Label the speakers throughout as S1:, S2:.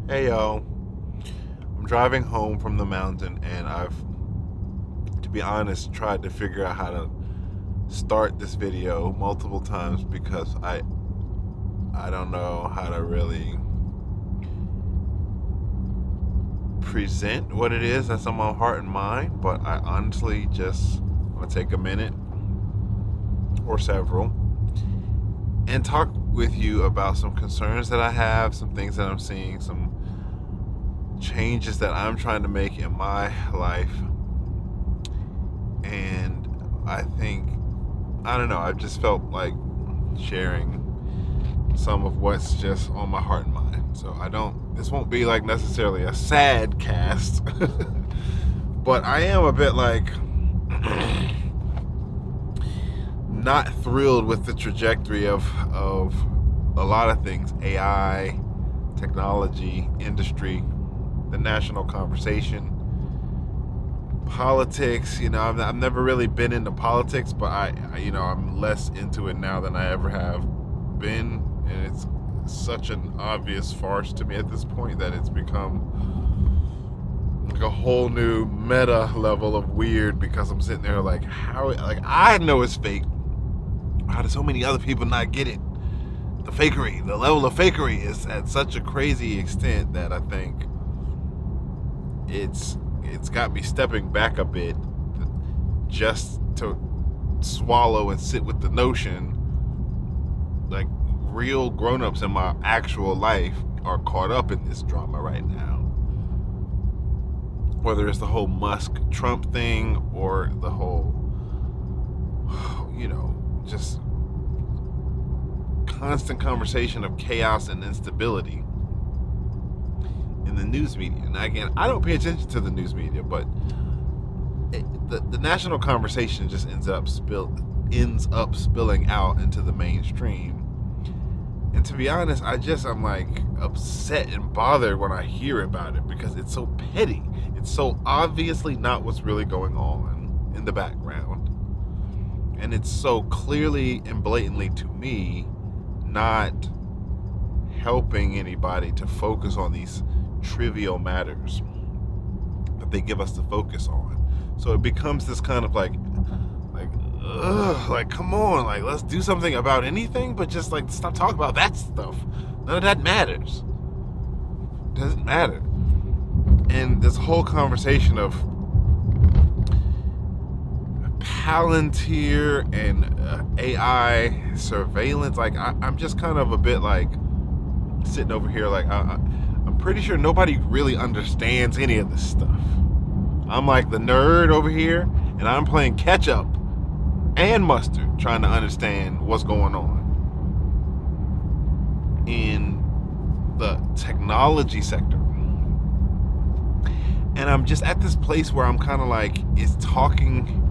S1: Hey yo, I'm driving home from the mountain and I've, to be honest, tried to figure out how to start this video multiple times because I don't know how to really present what it is that's on my heart and mind, but I honestly just want to take a minute or several and talk with you about some concerns that I have, some things that I'm seeing, some changes that I'm trying to make in my life. And I don't know, I've just felt like sharing some of what's just on my heart and mind. So this won't be like necessarily a sad cast, but I am a bit like not thrilled with the trajectory of a lot of things: AI, technology, industry, the national conversation, politics. I've never really been into politics, but I'm less into it now than I ever have been, and it's such an obvious farce to me at this point that it's become like a whole new meta level of weird, because I'm sitting there like, I know it's fake. How do so many other people not get it? The level of fakery is at such a crazy extent that I think it's got me stepping back a bit just to swallow and sit with the notion like real grown-ups in my actual life are caught up in this drama right now. Whether it's the whole Musk-Trump thing or the whole, just constant conversation of chaos and instability in the news media. And again, I don't pay attention to the news media, but the national conversation just ends up spilling out into the mainstream. And to be honest, I'm like upset and bothered when I hear about it, because it's so petty. It's so obviously not what's really going on in the background. And it's so clearly and blatantly, to me, not helping anybody to focus on these trivial matters that they give us to focus on. So it becomes this kind of like come on, like let's do something about anything, but just like stop talking about that stuff. None of that matters. Doesn't matter. And this whole conversation of Palantir and AI surveillance, like I'm just kind of a bit like sitting over here like I'm pretty sure nobody really understands any of this stuff. I'm like the nerd over here, and I'm playing catch up and mustard trying to understand what's going on in the technology sector. And I'm just at this place where I'm kind of like, is it helping?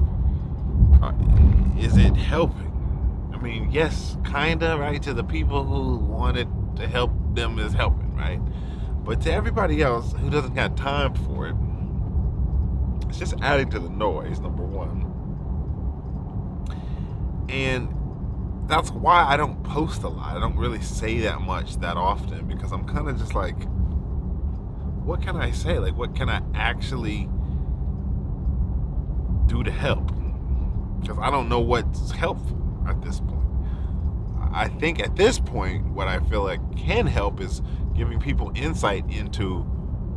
S1: I mean, yes, kind of, right? To the people who wanted to help them is helping, right? But to everybody else who doesn't got time for it, it's just adding to the noise, number one. And that's why I don't post a lot. I don't really say that much that often, because I'm kind of just like, what can I say? Like, what can I actually do to help? Because I don't know what's helpful at this point. I think at this point, what I feel like can help is giving people insight into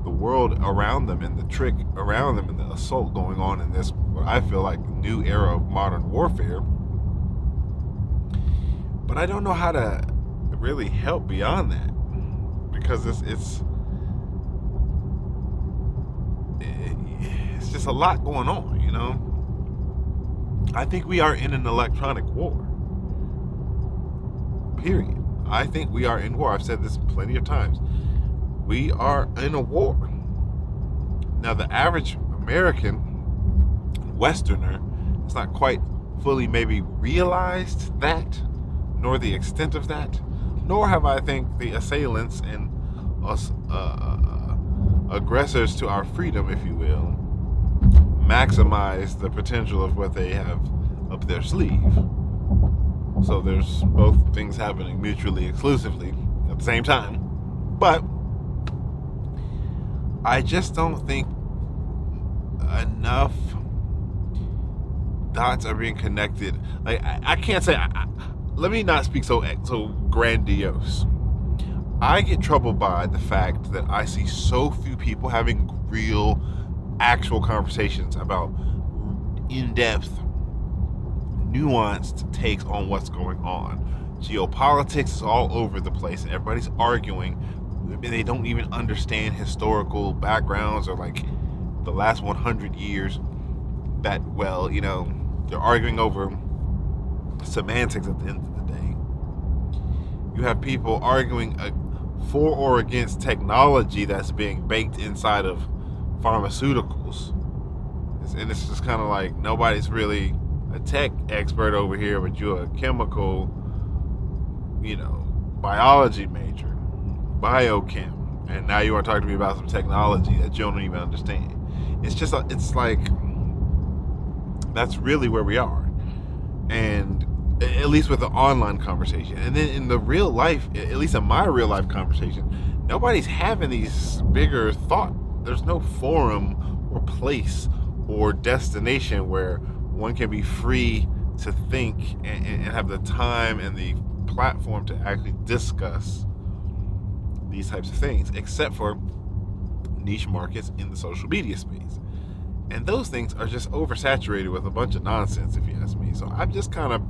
S1: the world around them and the trick around them and the assault going on in this, what I feel like, new era of modern warfare. But I don't know how to really help beyond that, because it's just a lot going on, I think we are in an electronic war. Period. I think we are in war. I've said this plenty of times. We are in a war. Now, the average American, Westerner, has not quite fully maybe realized that, nor the extent of that, nor have I think the assailants and us aggressors to our freedom, if you will, maximize the potential of what they have up their sleeve. So there's both things happening mutually exclusively at the same time. But I just don't think enough dots are being connected. Like I can't say. Let me not speak so grandiose. I get troubled by the fact that I see so few people having real, actual conversations about in-depth, nuanced takes on what's going on. Geopolitics is all over the place, and everybody's arguing. They don't even understand historical backgrounds or like the last 100 years that well. They're arguing over semantics at the end of the day. You have people arguing for or against technology that's being baked inside of pharmaceuticals. And it's just kind of like nobody's really a tech expert over here, but you're a chemical, biology major, biochem, and now you want to talk to me about some technology that you don't even understand. It's like that's really where we are. And at least with the online conversation. And then in the real life, at least in my real life conversation, nobody's having these bigger thought. There's no forum or place or destination where one can be free to think and have the time and the platform to actually discuss these types of things, except for niche markets in the social media space. And those things are just oversaturated with a bunch of nonsense, if you ask me. So I've just kind of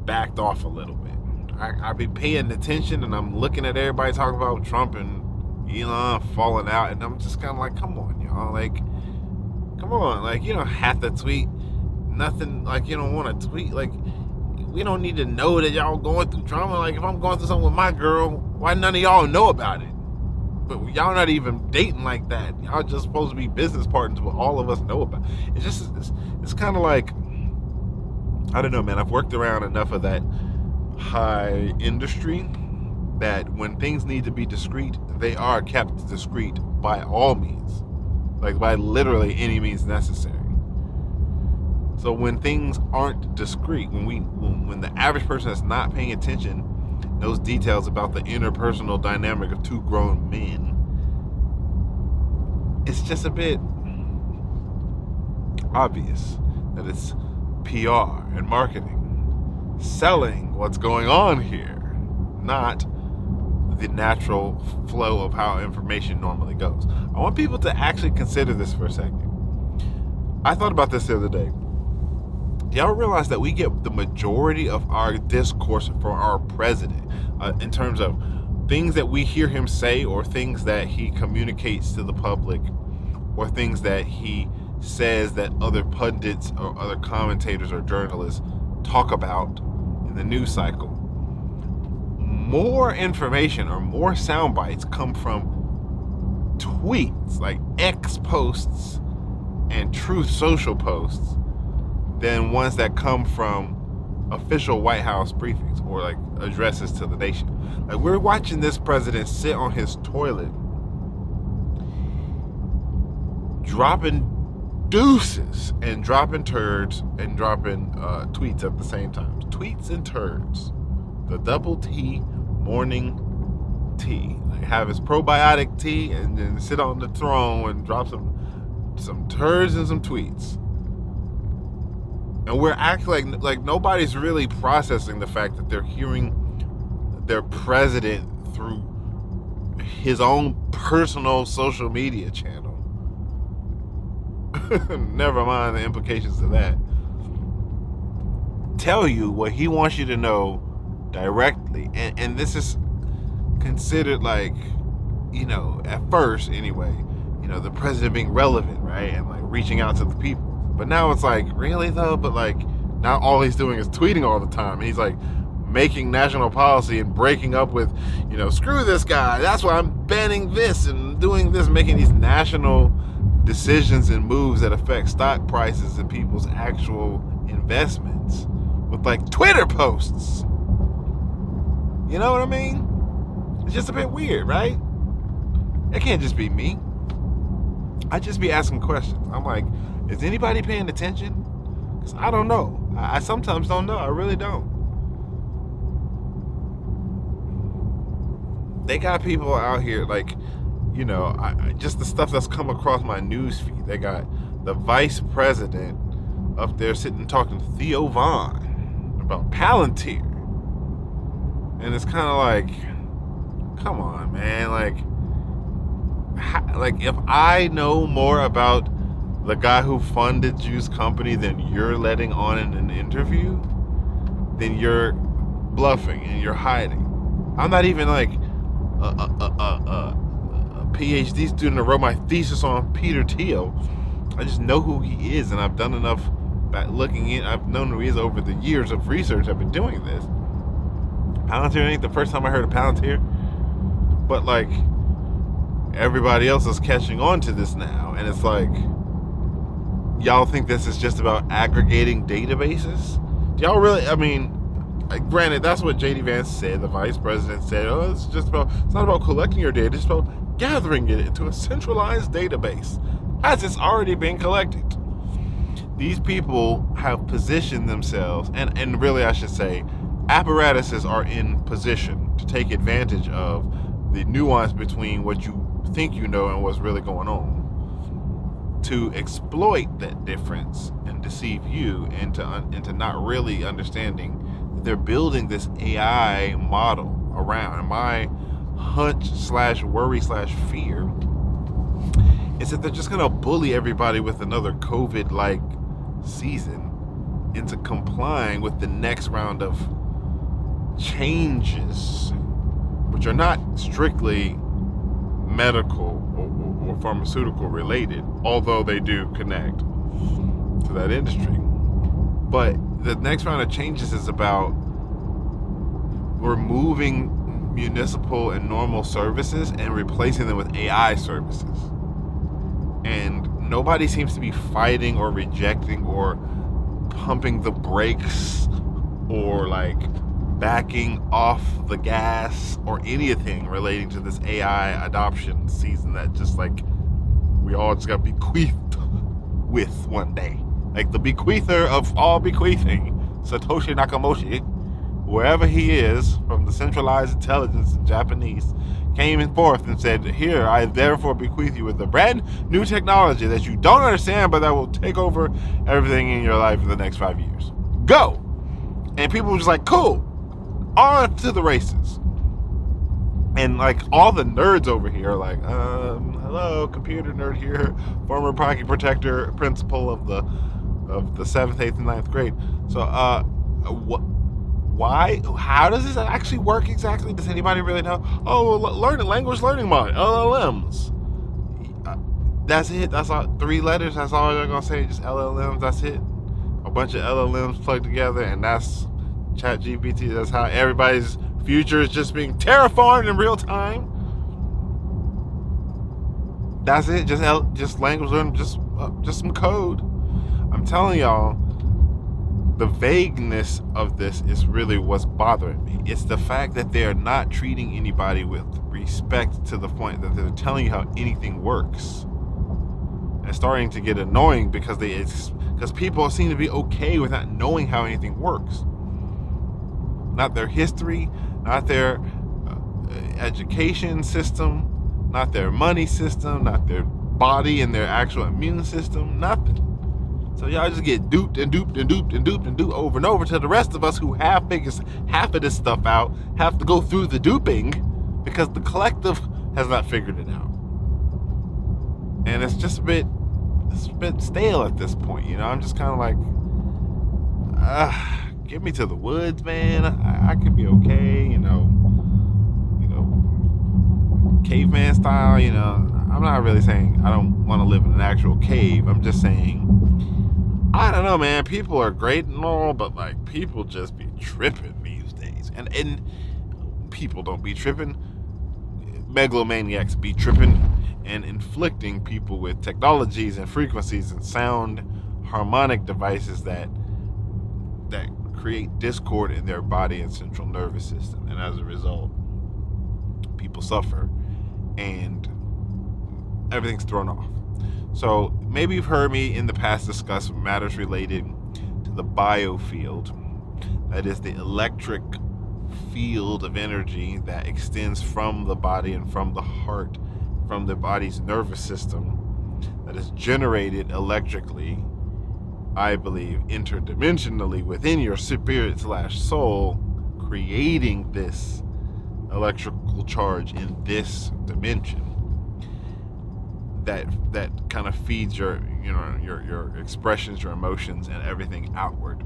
S1: backed off a little bit. I've been paying attention, and I'm looking at everybody talking about Trump and Elon falling out, and I'm just kind of like, come on, y'all. Like, come on. Like, you don't have to tweet nothing. Like, you don't want to tweet. Like, we don't need to know that y'all going through drama. Like, if I'm going through something with my girl, why none of y'all know about it? But y'all not even dating like that. Y'all just supposed to be business partners, but all of us know about it. It's kind of like, I don't know, man. I've worked around enough of that high industry that when things need to be discreet, they are kept discreet by all means, like by literally any means necessary. So when things aren't discreet, when the average person that's not paying attention knows details about the interpersonal dynamic of two grown men, it's just a bit obvious that it's PR and marketing, selling what's going on here, not the natural flow of how information normally goes. I want people to actually consider this for a second. I thought about this the other day. Do y'all realize that we get the majority of our discourse from our president in terms of things that we hear him say, or things that he communicates to the public, or things that he says that other pundits or other commentators or journalists talk about in the news cycle? More information or more sound bites come from tweets, like X posts and Truth Social posts, than ones that come from official White House briefings or like addresses to the nation. Like, we're watching this president sit on his toilet dropping deuces and dropping turds and dropping tweets at the same time. Tweets and turds. The double T morning tea. Like, have his probiotic tea and then sit on the throne and drop some turds and some tweets. And we're acting like nobody's really processing the fact that they're hearing their president through his own personal social media channel. Never mind the implications of that. Tell you what he wants you to know directly. And this is considered like, at first anyway, the president being relevant, right? And like reaching out to the people. But now it's like, really though? But like, now all he's doing is tweeting all the time. And he's like making national policy and breaking up with, screw this guy. That's why I'm banning this and doing this, making these national decisions and moves that affect stock prices and people's actual investments with like Twitter posts. You know what I mean? It's just a bit weird, right? It can't just be me. I just be asking questions. I'm like, is anybody paying attention? Because I don't know. I sometimes don't know. I really don't. They got people out here like, just the stuff that's come across my news feed. They got the vice president up there sitting talking to Theo Vaughn about Palantir. And it's kind of like, come on, man. Like if I know more about the guy who funded Juice Company than you're letting on in an interview, then you're bluffing and you're hiding. I'm not even like a PhD student that wrote my thesis on Peter Thiel. I just know who he is, and I've done enough looking in. I've known who he is over the years of research I've been doing this. Palantir ain't the first time I heard of Palantir, but like everybody else is catching on to this now, and it's like, y'all think this is just about aggregating databases? Do y'all really? I mean, granted, that's what JD Vance said. The vice president said, "Oh, it's not about collecting your data. It's about gathering it into a centralized database, as it's already been collected." These people have positioned themselves, and really, I should say, apparatuses are in position to take advantage of the nuance between what you think you know and what's really going on, to exploit that difference and deceive you into not really understanding that they're building this AI model around. And my hunch / worry / fear is that they're just going to bully everybody with another COVID-like season into complying with the next round of changes, which are not strictly medical or pharmaceutical related, although they do connect to that industry. But the next round of changes is about removing municipal and normal services and replacing them with AI services. And nobody seems to be fighting or rejecting or pumping the brakes or like backing off the gas or anything relating to this AI adoption season that just like we all just got bequeathed with one day. Like the bequeather of all bequeathing, Satoshi Nakamoto, wherever he is from the centralized intelligence in Japanese, came forth and said, "Here, I therefore bequeath you with a brand new technology that you don't understand, but that will take over everything in your life for the next 5 years. Go!" And people were just like, cool, on to the races. And like all the nerds over here are like, hello, computer nerd here, former pocket protector, principal of the 7th, 8th, and 9th grade. So, why? How does this actually work exactly? Does anybody really know? Oh, language learning mod, LLMs. That's it. That's all. 3 letters. That's all they're gonna say. Just LLMs. That's it. A bunch of LLMs plugged together, and that's ChatGPT. That's how everybody's future is just being terraformed in real time. That's it. Just language learning. Just some code. I'm telling y'all, the vagueness of this is really what's bothering me. It's the fact that they are not treating anybody with respect to the point that they're telling you how anything works. And starting to get annoying because people seem to be okay with not knowing how anything works. Not their history, not their education system, not their money system, not their body and their actual immune system, nothing. So y'all just get duped and duped and duped and duped and duped over and over till the rest of us who have figured half of this stuff out have to go through the duping because the collective has not figured it out. And it's just a bit stale at this point, you know. I'm just kind of like, get me to the woods, man. I could be okay, you know, caveman style, you know. I'm not really saying I don't want to live in an actual cave. I'm just saying, I don't know, man. People are great and all, but like people just be tripping these days. And people don't be tripping. Megalomaniacs be tripping and inflicting people with technologies and frequencies and sound harmonic devices that create discord in their body and central nervous system. And as a result, people suffer and everything's thrown off. So maybe you've heard me in the past discuss matters related to the biofield. That is the electric field of energy that extends from the body and from the heart from the body's nervous system that is generated electrically, I believe, interdimensionally within your spirit/soul, creating this electrical charge in this dimension that kind of feeds your expressions, your emotions, and everything outward.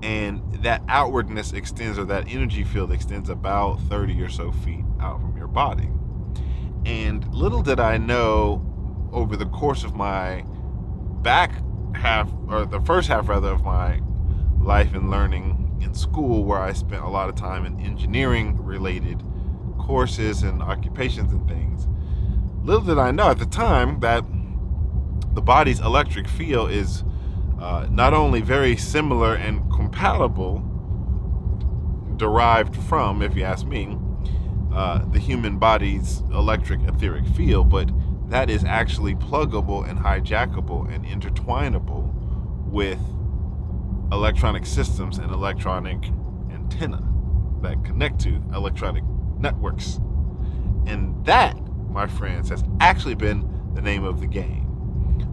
S1: And that outwardness extends, or that energy field extends, about 30 or so feet out from your body. And little did I know, over the course of my back half, or the first half rather, of my life and learning in school, where I spent a lot of time in engineering related courses and occupations and things, little did I know at the time that the body's electric field is not only very similar and compatible, derived from, if you ask me, the human body's electric etheric field, but that is actually pluggable and hijackable and intertwinable with electronic systems and electronic antenna that connect to electronic networks. And that, my friends, has actually been the name of the game.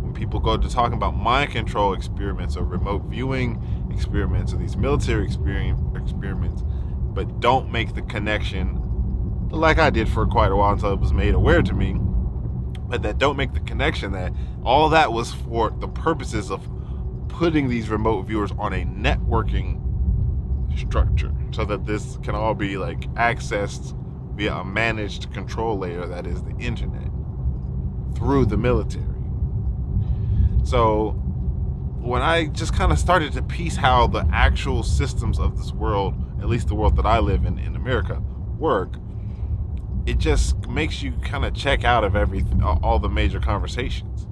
S1: When people go to talking about mind control experiments or remote viewing experiments or these military experiments, but don't make the connection, like I did for quite a while until it was made aware to me, but that don't make the connection that all that was for the purposes of putting these remote viewers on a networking structure so that this can all be like accessed via a managed control layer that is the internet through the military. So when I just kind of started to piece how the actual systems of this world, at least the world that I live in America, work, it just makes you kind of check out of all the major conversations.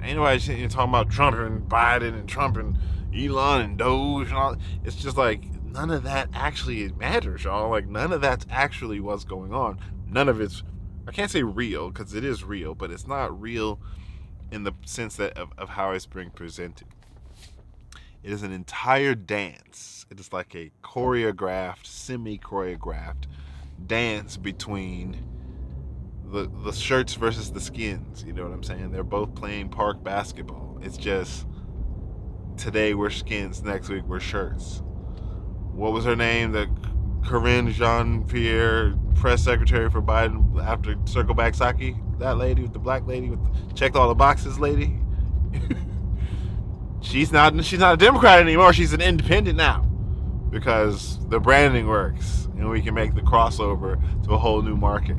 S1: Ain't nobody sitting here talking about Trump and Biden and Trump and Elon and Doge and all. It's just like, none of that actually matters, y'all. Like, none of that's actually what's going on. None of it's, I can't say real, because it is real, but it's not real in the sense that of how it's being presented. It is an entire dance. It is like a choreographed, semi-choreographed dance between the shirts versus the skins. You know what I'm saying? They're both playing park basketball. It's just, today we're skins, next week we're shirts. What was her name? The Corinne Jean-Pierre, press secretary for Biden after Circle Back Saki? That lady, with the black lady with checked all the boxes lady? She's not a Democrat anymore. She's an independent now, because the branding works and we can make the crossover to a whole new market.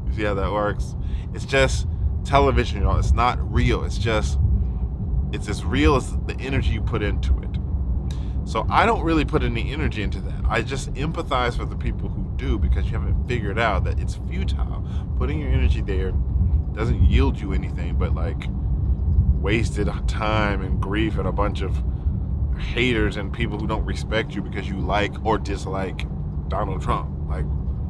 S1: You see how that works? It's just television, y'all. It's not real. It's as real as the energy you put into it. So I don't really put any energy into that. I just empathize with the people who do, because you haven't figured out that it's futile. Putting your energy there doesn't yield you anything but like wasted time and grief and a bunch of haters and people who don't respect you because you like or dislike Donald Trump. Like,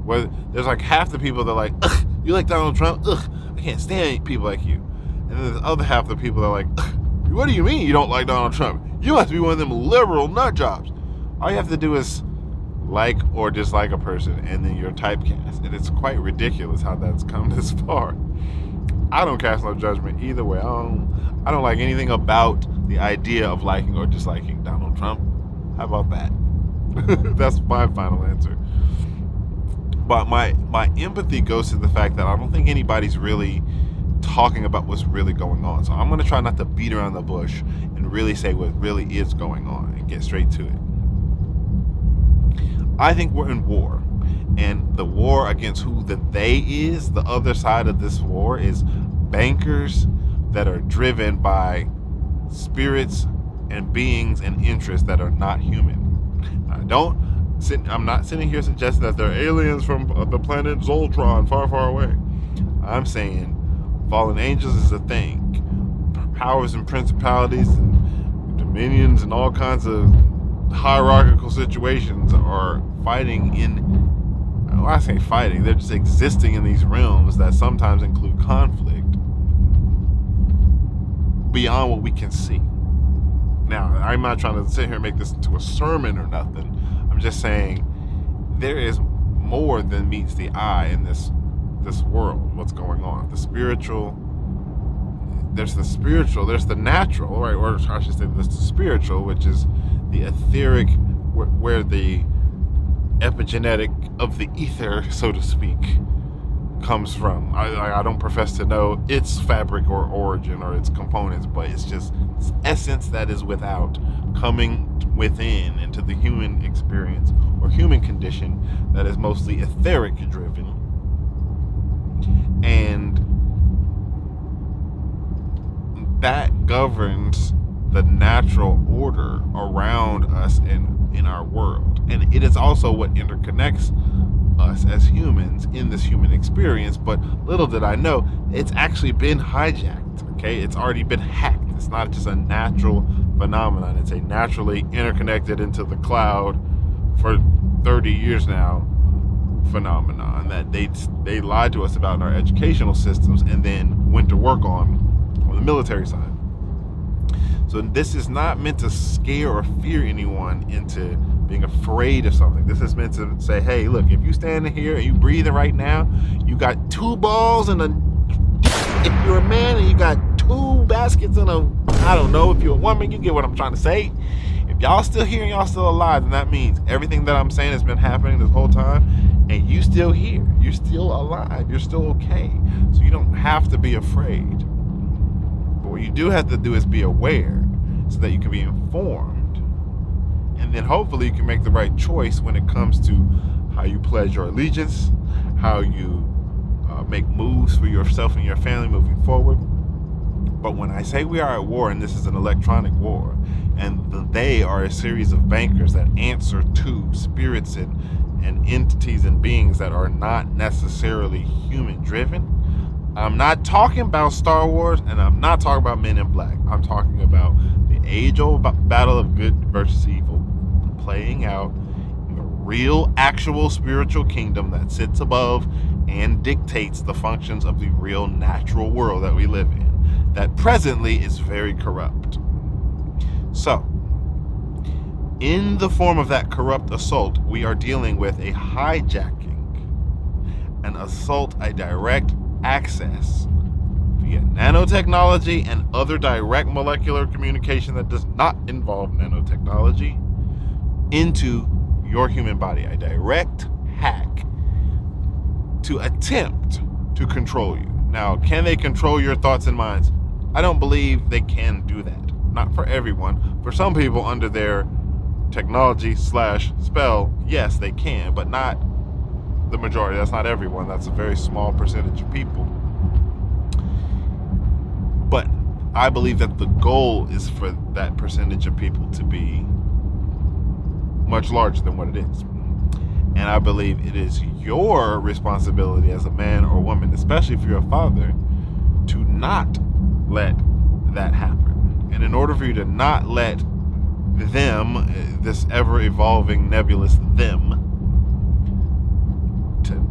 S1: whether there's like half the people that are like, ugh, you like Donald Trump? Ugh, I can't stand people like you. And then there's the other half of the people that are like, ugh, what do you mean you don't like Donald Trump? You must be one of them liberal nut jobs. All you have to do is like or dislike a person, and then you're typecast. And it's quite ridiculous how that's come this far. I don't cast no judgment either way. I don't like anything about the idea of liking or disliking Donald Trump. How about that? That's my final answer. But my empathy goes to the fact that I don't think anybody's really talking about what's really going on. So I'm going to try not to beat around the bush and really say what really is going on and get straight to it. I think we're in war. And the war against who the they is, the other side of this war, is bankers that are driven by spirits and beings and interests that are not human. I'm not sitting here suggesting that they're aliens from the planet Zoltron far, far away. I'm saying fallen angels is a thing. Powers and principalities and dominions and all kinds of hierarchical situations are fighting when I say fighting, they're just existing in these realms that sometimes include conflict beyond what we can see. Now, I'm not trying to sit here and make this into a sermon or nothing. I'm just saying there is more than meets the eye in this this world, what's going on. The spiritual, there's the natural, right? Or I should say there's the spiritual, which is the etheric, where the epigenetic of the ether, so to speak, comes from. I don't profess to know its fabric or origin or its components, but it's just essence that is without, coming within into the human experience or human condition that is mostly etheric driven. And that governs the natural order around us and in our world. And it is also what interconnects us as humans in this human experience. But little did I know, it's actually been hijacked. Okay, it's already been hacked. It's not just a natural phenomenon, it's a naturally interconnected into the cloud for 30 years now phenomenon that they lied to us about in our educational systems and then went to work on the military side. So this is not meant to scare or fear anyone into being afraid of something. This is meant to say, hey, look, if you standing here and you breathing right now, you got 2 balls and if you're a man and you got 2 baskets and I don't know, if you're a woman, you get what I'm trying to say. If y'all still here and y'all still alive, then that means everything that I'm saying has been happening this whole time, and you still here, you're still alive, you're still okay. So you don't have to be afraid. But what you do have to do is be aware so that you can be informed. And then hopefully you can make the right choice when it comes to how you pledge your allegiance, how you make moves for yourself and your family moving forward. But when I say we are at war, and this is an electronic war, and they are a series of bankers that answer to spirits and entities and beings that are not necessarily human driven, I'm not talking about Star Wars, and I'm not talking about Men in Black. I'm talking about the age-old battle of good versus evil playing out in a real, actual spiritual kingdom that sits above and dictates the functions of the real natural world that we live in, that presently is very corrupt. So, in the form of that corrupt assault, we are dealing with a hijacking, an assault, a direct access via nanotechnology and other direct molecular communication that does not involve nanotechnology into your human body, a direct hack to attempt to control you. Now, can they control your thoughts and minds? I don't believe they can do that. Not for everyone. For some people under their technology / spell, yes, they can, but not the majority. That's not everyone. That's a very small percentage of people. But I believe that the goal is for that percentage of people to be much larger than what it is. And I believe it is your responsibility as a man or woman, especially if you're a father, to not let that happen. And in order for you to not let them, this ever-evolving nebulous them,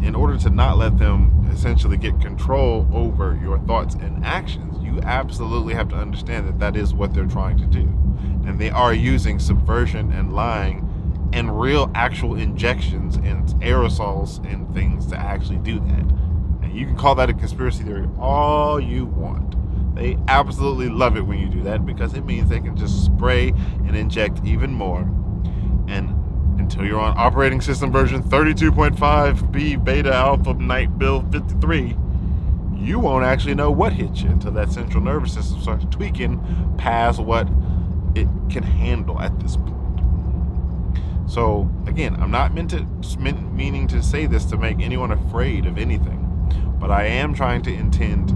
S1: in order to not let them essentially get control over your thoughts and actions, you absolutely have to understand that that is what they're trying to do. And they are using subversion and lying and real actual injections and aerosols and things to actually do that. And you can call that a conspiracy theory all you want. They absolutely love it when you do that because it means they can just spray and inject even more. And until you're on operating system version 32.5B beta alpha night build 53, you won't actually know what hit you until that central nervous system starts tweaking past what it can handle at this point. So again, I'm not meaning to say this to make anyone afraid of anything, but I am trying to intend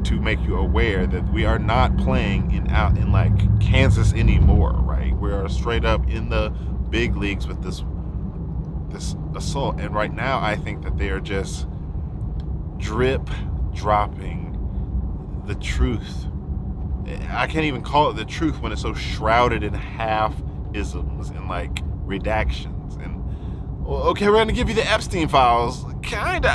S1: to make you aware that we are not playing in like Kansas anymore, right? We are straight up in the big leagues with this assault, and right now I think that they are just drip dropping the truth. I can't even call it the truth when it's so shrouded in half-isms and like redactions. And okay, we're gonna give you the Epstein files. Kinda.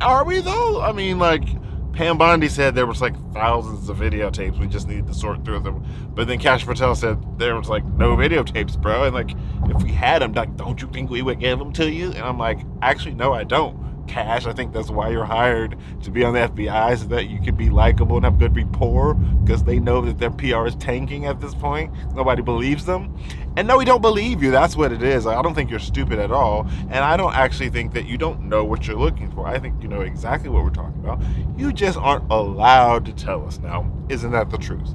S1: Are we though? I mean, like Pam Bondi said there was like thousands of videotapes. We just needed to sort through them. But then Kash Patel said there was like no videotapes, bro. And like, if we had them, like, don't you think we would give them to you? And I'm like, actually, no, I don't. cash. I think that's why you're hired to be on the FBI, so that you can be likable and have good rapport, because they know that their PR is tanking at this point. Nobody believes them. And no, we don't believe you. That's what it is. I don't think you're stupid at all. And I don't actually think that you don't know what you're looking for. I think you know exactly what we're talking about. You just aren't allowed to tell us now. Isn't that the truth?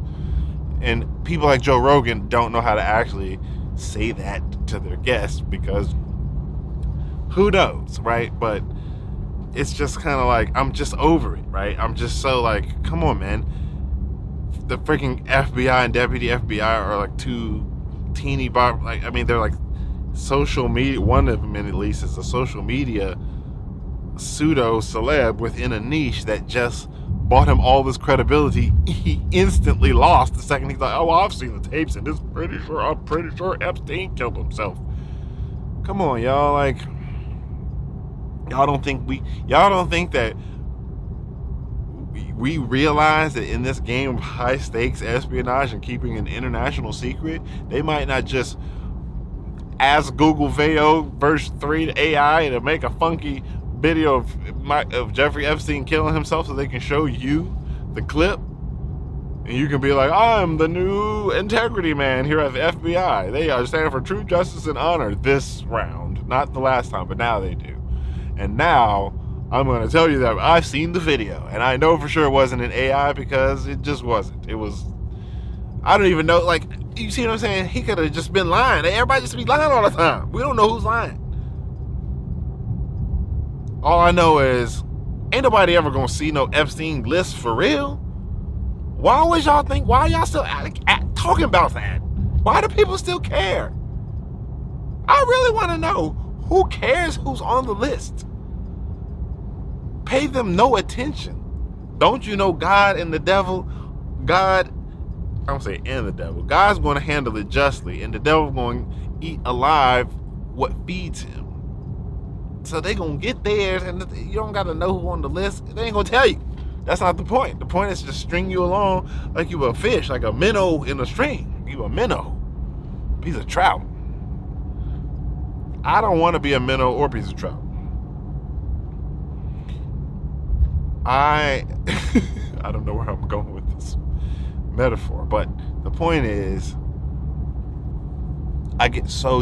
S1: And people like Joe Rogan don't know how to actually say that to their guests, because who knows, right? But it's just kind of like, I'm just over it, right? I'm just so like, come on, man. The freaking FBI and deputy FBI are like two teeny bar, like, I mean, they're like social media. One of them, at least, is a social media pseudo celeb within a niche that just bought him all this credibility. He instantly lost the second he's like, oh, well, I've seen the tapes and I'm pretty sure Epstein killed himself. Come on, y'all. Like, y'all don't think that we realize that in this game of high stakes espionage and keeping an international secret, they might not just ask Google Veo version 3 to AI to make a funky video of Jeffrey Epstein killing himself so they can show you the clip, and you can be like, I'm the new integrity man here at the FBI. They are standing for truth, justice, and honor this round. Not the last time, but now they do. And now I'm going to tell you that I've seen the video, and I know for sure it wasn't an AI, because it just wasn't. It was, I don't even know, like, you see what I'm saying? He could have just been lying. Everybody just be lying all the time. We don't know who's lying. All I know is, ain't nobody ever gonna see no Epstein list for real. Why are y'all still talking about that? Why do people still care? I really want to know, who cares who's on the list? Pay them no attention. Don't you know God and the devil? I'm saying and the devil. God's going to handle it justly, and the devil's going to eat alive what feeds him. So they gonna get theirs, and you don't gotta know who on the list. They ain't gonna tell you. That's not the point. The point is to string you along like you a fish, like a minnow in a string. You a minnow, piece of trout. I don't want to be a minnow or piece of trout. I don't know where I'm going with this metaphor, but the point is, I get so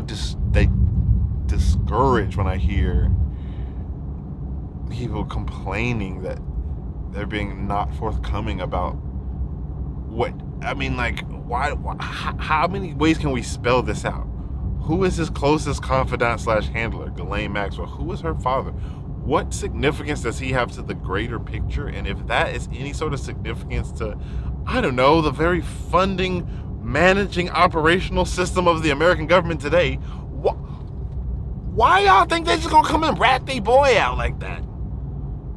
S1: discouraged when I hear people complaining that they're being not forthcoming about what, I mean, like, why how many ways can we spell this out? Who is his closest confidant / handler? Ghislaine Maxwell. Who is her father? What significance does he have to the greater picture? And if that is any sort of significance to, I don't know, the very funding, managing, operational system of the American government today, why y'all think they're just gonna come and rat their boy out like that?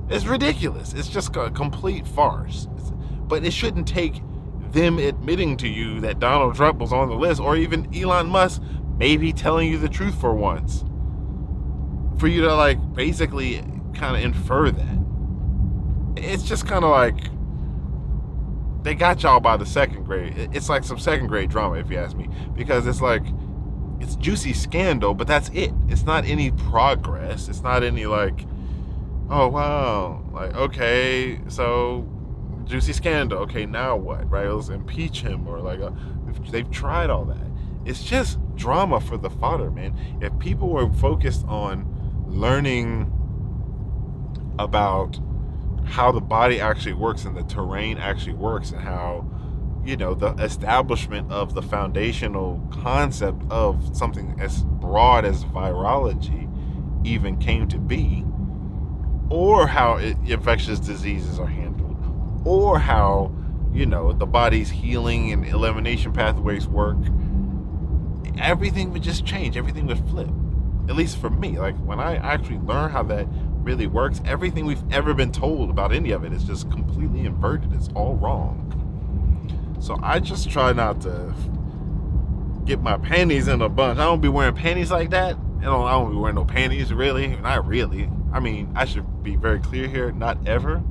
S1: It's ridiculous. It's just a complete farce. But it shouldn't take them admitting to you that Donald Trump was on the list, or even Elon Musk maybe telling you the truth for once, for you to like basically kind of infer that. It's just kind of like they got y'all by the second grade. It's like some second grade drama, if you ask me, because it's like, it's juicy scandal, but that's it. It's not any progress. It's not any like, oh wow, like, okay, so juicy scandal, okay, now what, right? Let's impeach him, or like they've tried all that. It's just drama for the fodder, man. If people were focused on learning about how the body actually works and the terrain actually works, and how, you know, the establishment of the foundational concept of something as broad as virology even came to be, or how infectious diseases are handled, or how, you know, the body's healing and elimination pathways work, everything would just change. Everything would flip. At least for me, like when I actually learn how that really works, everything we've ever been told about any of it is just completely inverted. It's all wrong. So I just try not to get my panties in a bunch. I don't be wearing panties like that. I don't be wearing no panties, really. Not really. I mean, I should be very clear here. Not ever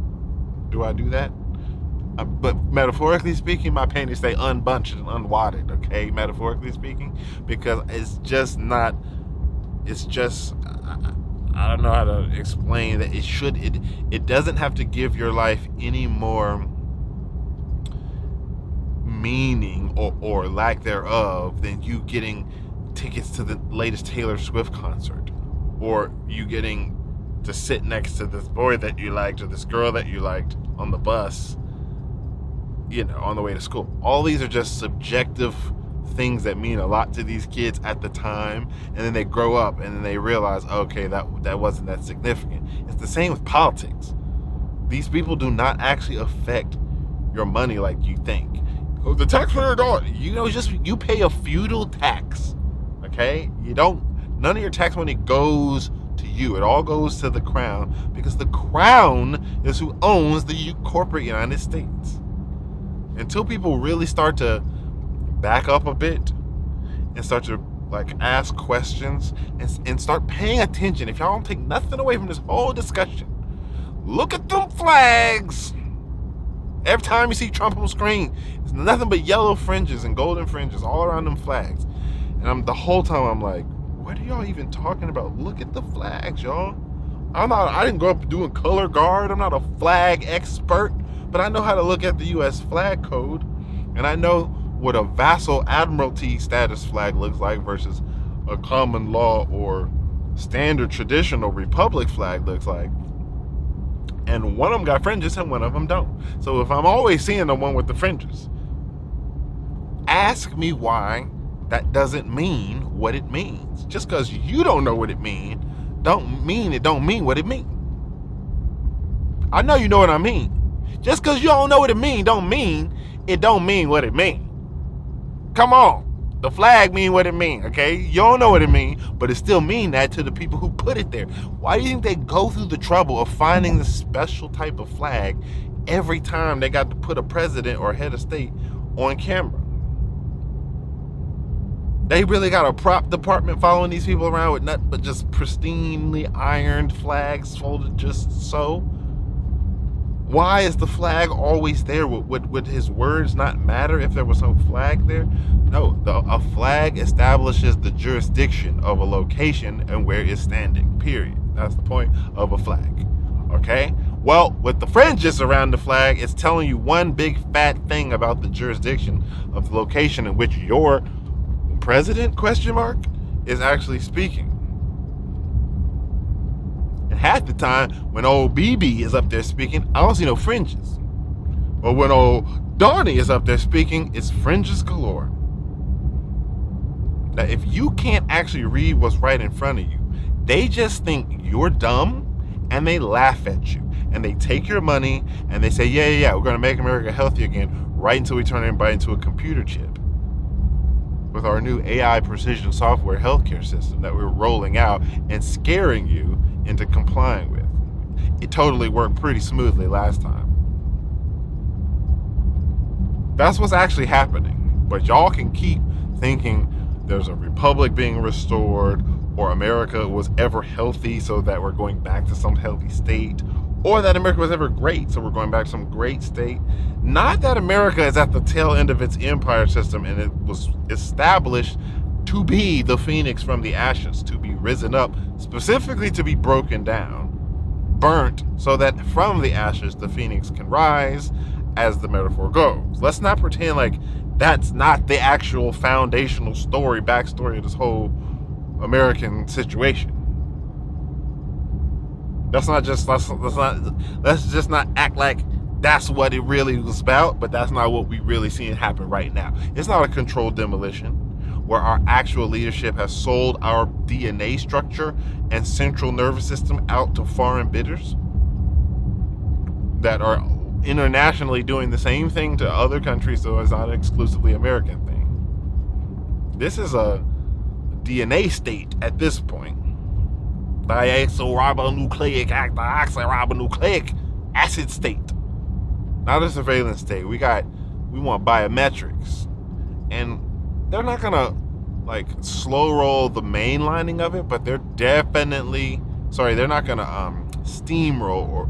S1: do I do that. But metaphorically speaking, my panties stay unbunched and unwadded, okay? Metaphorically speaking. Because it's just not, it's just, I don't know how to explain that. It doesn't have to give your life any more meaning or lack thereof than you getting tickets to the latest Taylor Swift concert, or you getting to sit next to this boy that you liked or this girl that you liked on the bus, on the way to school. All these are just subjective things that mean a lot to these kids at the time, and then they grow up and then they realize, okay, that wasn't that significant. It's the same with politics. These people do not actually affect your money like you think. Oh, the taxpayer don't. You pay a feudal tax. Okay? None of your tax money goes to you. It all goes to the crown, because the crown is who owns the corporate United States. Until people really start to back up a bit and start to ask questions and start paying attention. If y'all don't take nothing away from this whole discussion, look at them flags. Every time you see Trump on screen, it's nothing but yellow fringes and golden fringes all around them flags. And the whole time I'm like, what are y'all even talking about? Look at the flags, y'all. I didn't grow up doing color guard. I'm not a flag expert, but I know how to look at the U.S. flag code, and I know what a vassal admiralty status flag looks like versus a common law or standard traditional republic flag looks like. And one of them got fringes and one of them don't. So if I'm always seeing the one with the fringes, ask me why that doesn't mean what it means. Just because you don't know what it means, don't mean what it means. I know you know what I mean. Just because you don't know what it means, don't mean what it means. Come on. The flag mean what it mean, okay? You don't know what it mean, but it still mean that to the people who put it there. Why do you think they go through the trouble of finding the special type of flag every time they got to put a president or head of state on camera? They really got a prop department following these people around with nothing but just pristinely ironed flags folded just so? Why is the flag always there? Would his words not matter if there was no flag there? No, a flag establishes the jurisdiction of a location and where it's standing, period. That's the point of a flag, okay? Well, with the fringes around the flag, it's telling you one big fat thing about the jurisdiction of the location in which your president, is actually speaking. And half the time, when old BB is up there speaking, I don't see no fringes. But when old Donnie is up there speaking, it's fringes galore. Now, if you can't actually read what's right in front of you, they just think you're dumb, and they laugh at you. And they take your money, and they say, yeah, we're going to make America healthy again, right until we turn everybody into a computer chip. With our new AI precision software healthcare system that we're rolling out and scaring you into complying with. It totally worked pretty smoothly last time. That's what's actually happening. But y'all can keep thinking there's a republic being restored, or America was ever healthy so that we're going back to some healthy state, or that America was ever great so we're going back to some great state. Not that America is at the tail end of its empire system and it was established to be the phoenix from the ashes, to be risen up, specifically to be broken down, burnt, so that from the ashes the phoenix can rise, as the metaphor goes. Let's not pretend like that's not the actual foundational backstory of this whole American situation. Let's just not act like that's what it really was about, but that's not what we really seeing happen right now. It's not a controlled demolition where our actual leadership has sold our DNA structure and central nervous system out to foreign bidders that are internationally doing the same thing to other countries, so it's not an exclusively American thing. This is a DNA state at this point. Deoxyribonucleic acid state. Not a surveillance state. We want biometrics. And they're not gonna slow roll the mainlining of it, but they're definitely they're not gonna steamroll or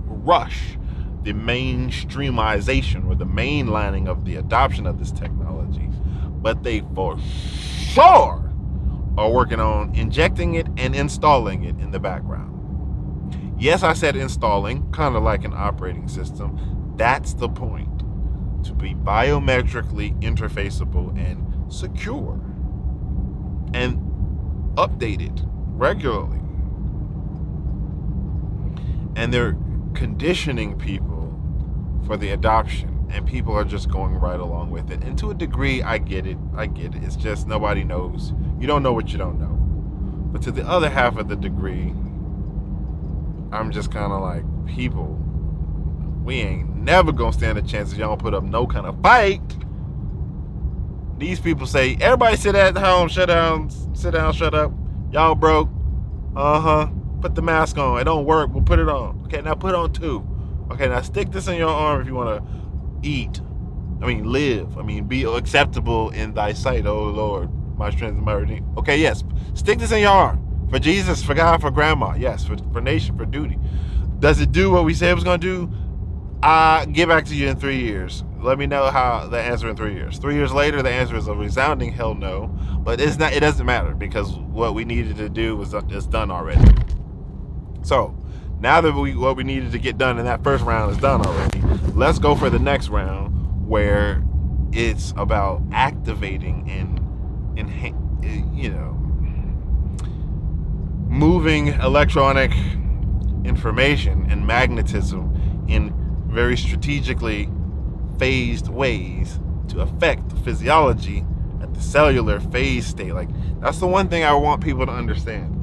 S1: rush the mainstreamization or the mainlining of the adoption of this technology. But they for sure are working on injecting it and installing it in the background. Yes, I said installing, kind of like an operating system. That's the point. To be biometrically interfaceable and secure and updated regularly. And they're conditioning people for the adoption, and people are just going right along with it. And to a degree, I get it. It's just nobody knows. You don't know what you don't know. But to the other half of the degree, I'm just kind of like, people, we ain't never gonna stand a chance if y'all don't put up no kind of fight. These people say, everybody sit at home, sit down, shut up. Y'all broke. Put the mask on. It don't work. We'll put it on. Okay, now put on 2. Okay, now stick this in your arm if you want to live. Be acceptable in thy sight, oh Lord, my strength and my redeemer. Okay, yes. Stick this in your arm. For Jesus, for God, for grandma. Yes, for nation, for duty. Does it do what we said it was going to do? I'll get back to you in 3 years. Let me know how the answer in 3 years. 3 years later, the answer is a resounding hell no. But it doesn't matter, because what we needed to do is done already. So now that what we needed to get done in that first round is done already, let's go for the next round, where it's about activating and moving electronic information and magnetism in very strategically phased ways to affect the physiology at the cellular phase state. Like, that's the one thing I want people to understand.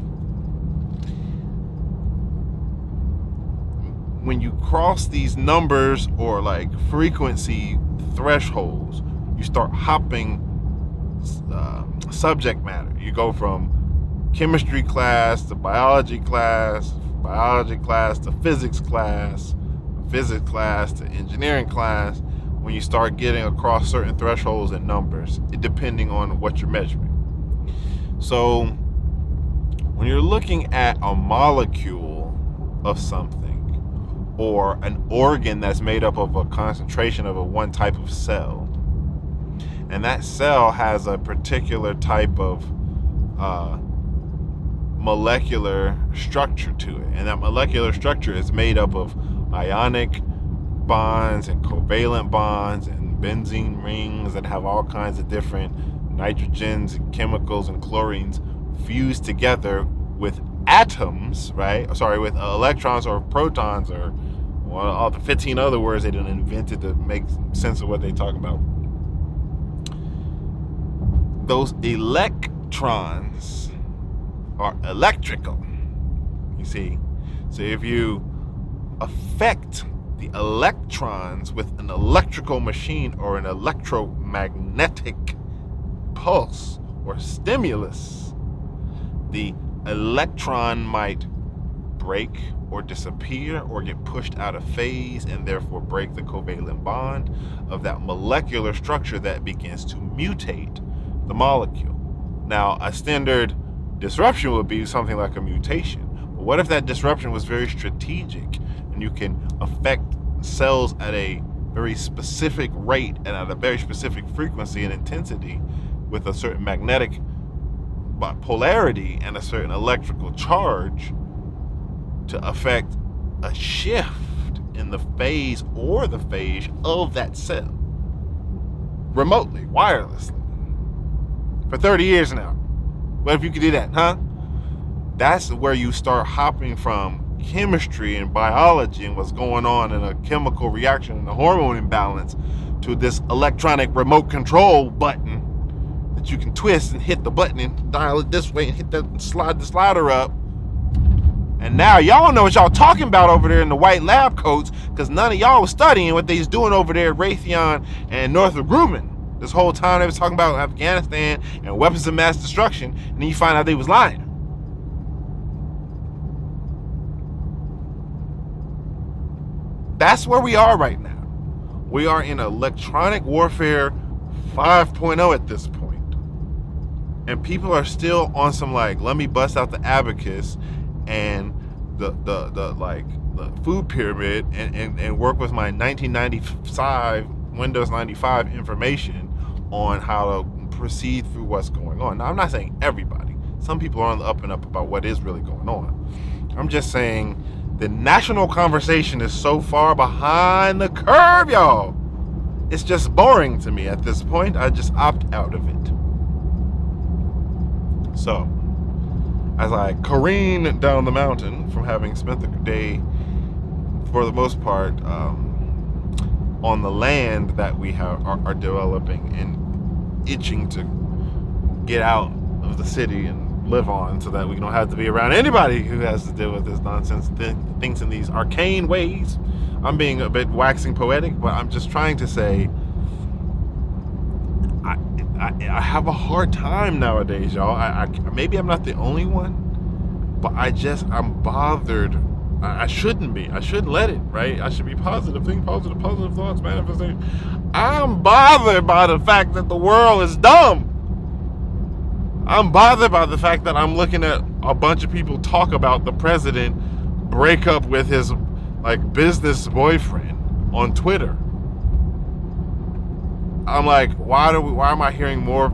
S1: When you cross these numbers or like frequency thresholds, you start hopping subject matter. You go from chemistry class to biology class to physics class to engineering class, when you start getting across certain thresholds and numbers, depending on what you're measuring. So when you're looking at a molecule of something, or an organ that's made up of a concentration of one type of cell, and that cell has a particular type of molecular structure to it, and that molecular structure is made up of ionic bonds and covalent bonds and benzene rings that have all kinds of different nitrogens and chemicals and chlorines fused together with atoms, right? Sorry, with electrons or protons, or all the 15 other words they done invented to make sense of what they talk about. Those electrons are electrical, you see. So if you affect the electrons with an electrical machine or an electromagnetic pulse or stimulus, the electron might break or disappear or get pushed out of phase, and therefore break the covalent bond of that molecular structure that begins to mutate the molecule. Now, a standard disruption would be something like a mutation. But what if that disruption was very strategic, and you can affect cells at a very specific rate and at a very specific frequency and intensity with a certain magnetic polarity and a certain electrical charge to affect a shift in the phase or the phase of that cell remotely, wirelessly, for 30 years now. What if you could do that, huh? That's where you start hopping from chemistry and biology and what's going on in a chemical reaction and a hormone imbalance to this electronic remote control button that you can twist and hit the button and dial it this way and hit that and slide the slider up. And now y'all know what y'all talking about over there in the white lab coats, because none of y'all was studying what they was doing over there at Raytheon and Northrop Grumman. This whole time they was talking about Afghanistan and weapons of mass destruction, and then you find out they was lying. That's where we are right now. We are in electronic warfare 5.0 at this point. And people are still on some like, let me bust out the abacus and the food pyramid and work with my 1995 Windows 95 information on how to proceed through what's going on. Now, I'm not saying everybody. some people are on the up and up about what is really going on. I'm just saying the national conversation is so far behind the curve, y'all. It's just boring to me at this point. I just opt out of it. So, as I careen down the mountain from having spent the day, for the most part, on the land that we are developing and itching to get out of the city and live on, so that we don't have to be around anybody who has to deal with this nonsense, thinks in these arcane ways. I'm being a bit waxing poetic, but I'm just trying to say I have a hard time nowadays, y'all. Maybe I'm not the only one, but I'm bothered. I shouldn't be. I shouldn't let it, right? I should be positive. Think positive thoughts, manifestation. I'm bothered by the fact that the world is dumb. I'm bothered by the fact that I'm looking at a bunch of people talk about the president break up with his business boyfriend on Twitter. I'm like, why am I hearing more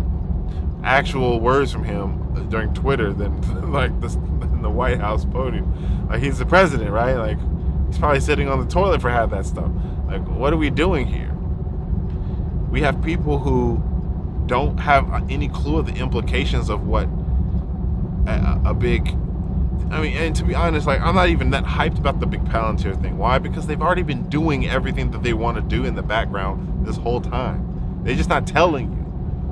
S1: actual words from him during Twitter than than the White House podium? He's the president, right? He's probably sitting on the toilet for half that stuff. What are we doing here? We have people who don't have any clue of the implications of what and to be honest, I'm not even that hyped about the big Palantir thing. Why? Because they've already been doing everything that they want to do in the background this whole time. They're just not telling you.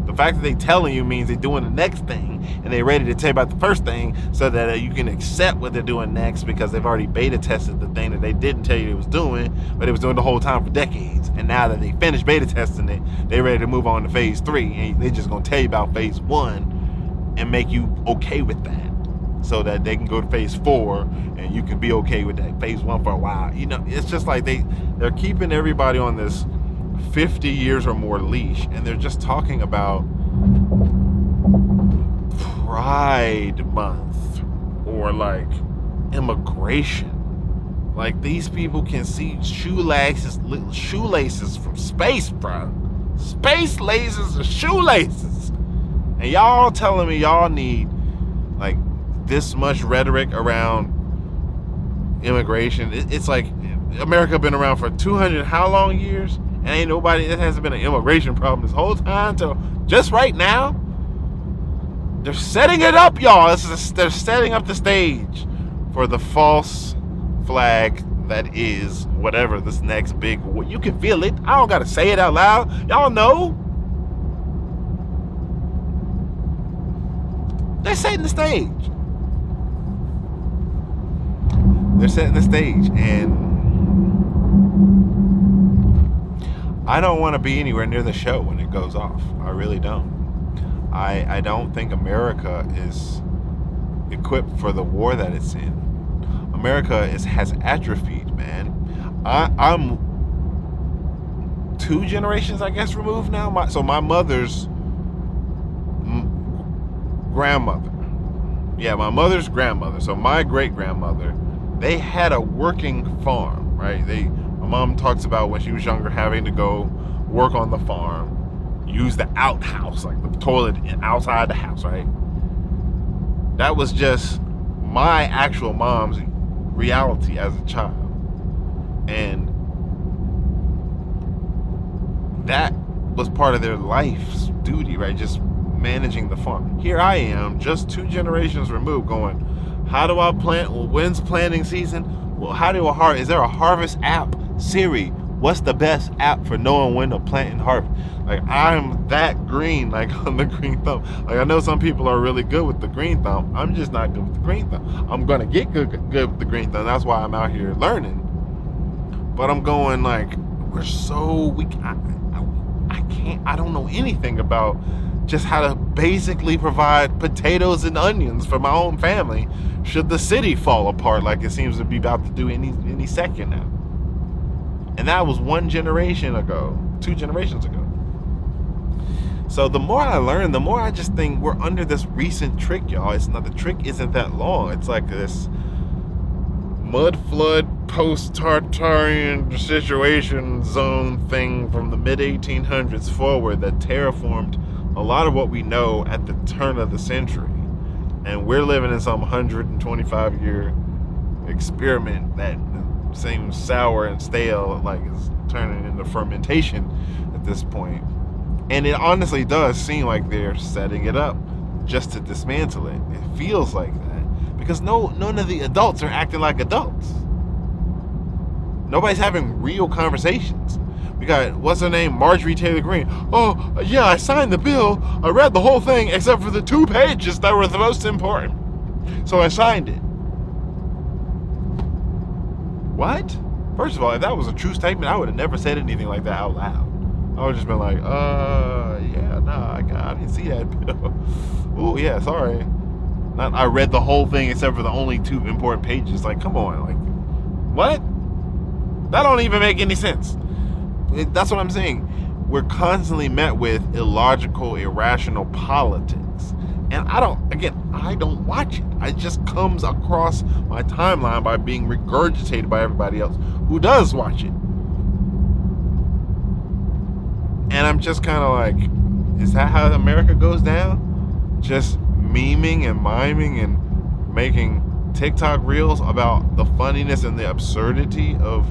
S1: The fact that they're telling you means they're doing the next thing, and they're ready to tell you about the first thing so that you can accept what they're doing next, because they've already beta tested the thing that they didn't tell you it was doing, but it was doing the whole time for decades. And now that they finished beta testing it, they're ready to move on to phase 3, and they're just going to tell you about phase 1 and make you okay with that, so that they can go to phase 4 and you can be okay with that phase 1 for a while. It's just like they're keeping everybody on this 50 years or more leash, and they're just talking about Pride Month or immigration. These people can see shoelaces from space, bro. Space lasers and shoelaces. And y'all telling me y'all need this much rhetoric around immigration. It's like America been around for 200 how long years? And ain't nobody, it hasn't been an immigration problem this whole time till just right now. They're setting it up, y'all. They're setting up the stage for the false flag that is whatever this next big. You can feel it. I don't gotta say it out loud. Y'all know. They're setting the stage. They're setting the stage, and I don't want to be anywhere near the show when it goes off. I really don't. I don't think America is equipped for the war that it's in. America has atrophied, man. I'm 2 generations, I guess, removed now. My mother's grandmother. Yeah, my mother's grandmother. So my great-grandmother, they had a working farm, right? My mom talks about when she was younger having to go work on the farm, use the outhouse, the toilet outside the house, right? That was just my actual mom's reality as a child. And that was part of their life's duty, right? Just managing the farm. Here I am, just 2 generations removed, going, how do I plant? Well, when's planting season? Well, is there a harvest app? Siri, what's the best app for knowing when to plant and harvest? I'm that green, on the green thumb. I know some people are really good with the green thumb. I'm just not good with the green thumb. I'm gonna get good with the green thumb. That's why I'm out here learning. But I'm going we're so weak. I don't know anything about just how to basically provide potatoes and onions for my own family should the city fall apart like it seems to be about to do any second now. And that was 1 generation ago, 2 generations ago. So the more I learn, the more I just think we're under this recent trick, y'all. The trick isn't that long. It's like this mud flood post-Tartarian situation zone thing from the mid-1800s forward that terraformed a lot of what we know at the turn of the century. And we're living in some 125-year experiment that seems sour and stale, like it's turning into fermentation at this point. And it honestly does seem like they're setting it up just to dismantle it. It feels like that because none of the adults are acting like adults. Nobody's having real conversations. We got, what's her name, Marjorie Taylor Greene. Oh, yeah, I signed the bill. I read the whole thing except for the 2 pages that were the most important. So I signed it. What? First of all, if that was a true statement, I would have never said anything like that out loud. I would have just been like, yeah, nah, I didn't see that bill. Ooh, yeah, sorry. Not, I read the whole thing except for the only 2 important pages. Like, come on, like, what? That don't even make any sense. That's what I'm saying. We're constantly met with illogical, irrational politics. And I don't watch it. It just comes across my timeline by being regurgitated by everybody else who does watch it. And I'm just kind of like, is that how America goes down? Just memeing and miming and making TikTok reels about the funniness and the absurdity of,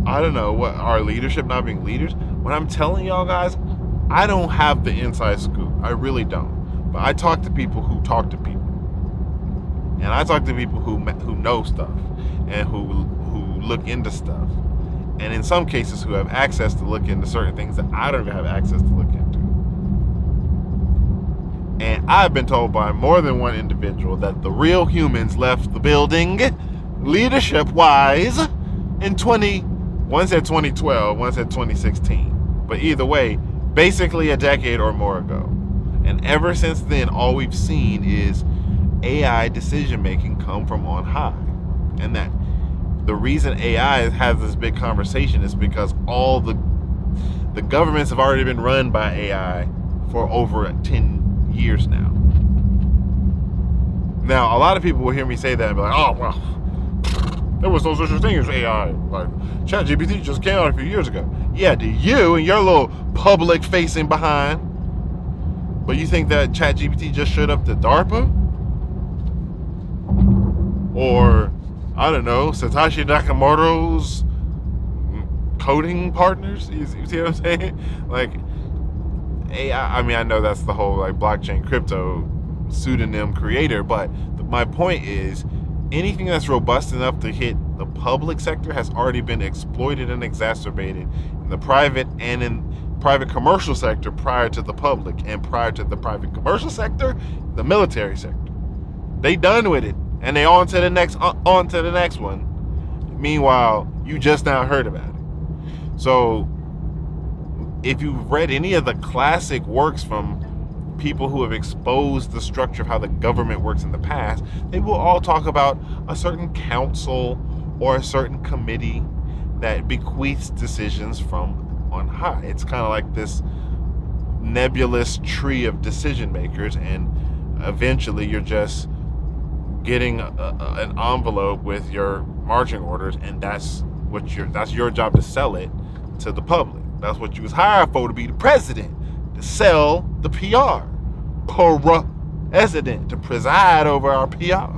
S1: I don't know, what, our leadership not being leaders. When I'm telling y'all guys, I don't have the inside scoop. I really don't. But I talk to people who talk to people. And I talk to people who know stuff and who look into stuff. And in some cases who have access to look into certain things that I don't even have access to look into. And I've been told by more than one individual that the real humans left the building, leadership-wise, in one said 2012, one said 2016. But either way, basically a decade or more ago. And ever since then, all we've seen is AI decision-making come from on high. And that the reason AI has this big conversation is because all the governments have already been run by AI for over 10 years now. Now, a lot of people will hear me say that and be like, oh, well, there was no such a thing as AI. Like, ChatGPT just came out a few years ago. Yeah, to you and your little public-facing behind. But you think that ChatGPT just showed up to DARPA? Or, I don't know, Satoshi Nakamoto's coding partners? You see what I'm saying? Like, AI, I mean, I know that's the whole, like, blockchain crypto pseudonym creator, but my point is, anything that's robust enough to hit the public sector has already been exploited and exacerbated in the private and in private commercial sector prior to the public, and prior to the private commercial sector, the military sector. They done with it, and they on to the next one. Meanwhile, you just now heard about it. So, if you've read any of the classic works from people who have exposed the structure of how the government works in the past, they will all talk about a certain council or a certain committee that bequeaths decisions from on high. It's kind of like this nebulous tree of decision makers, and eventually you're just getting an envelope with your marching orders, and that's your job to sell it to the public. That's what you was hired for, to be the president, to sell the PR. President, to preside over our PR.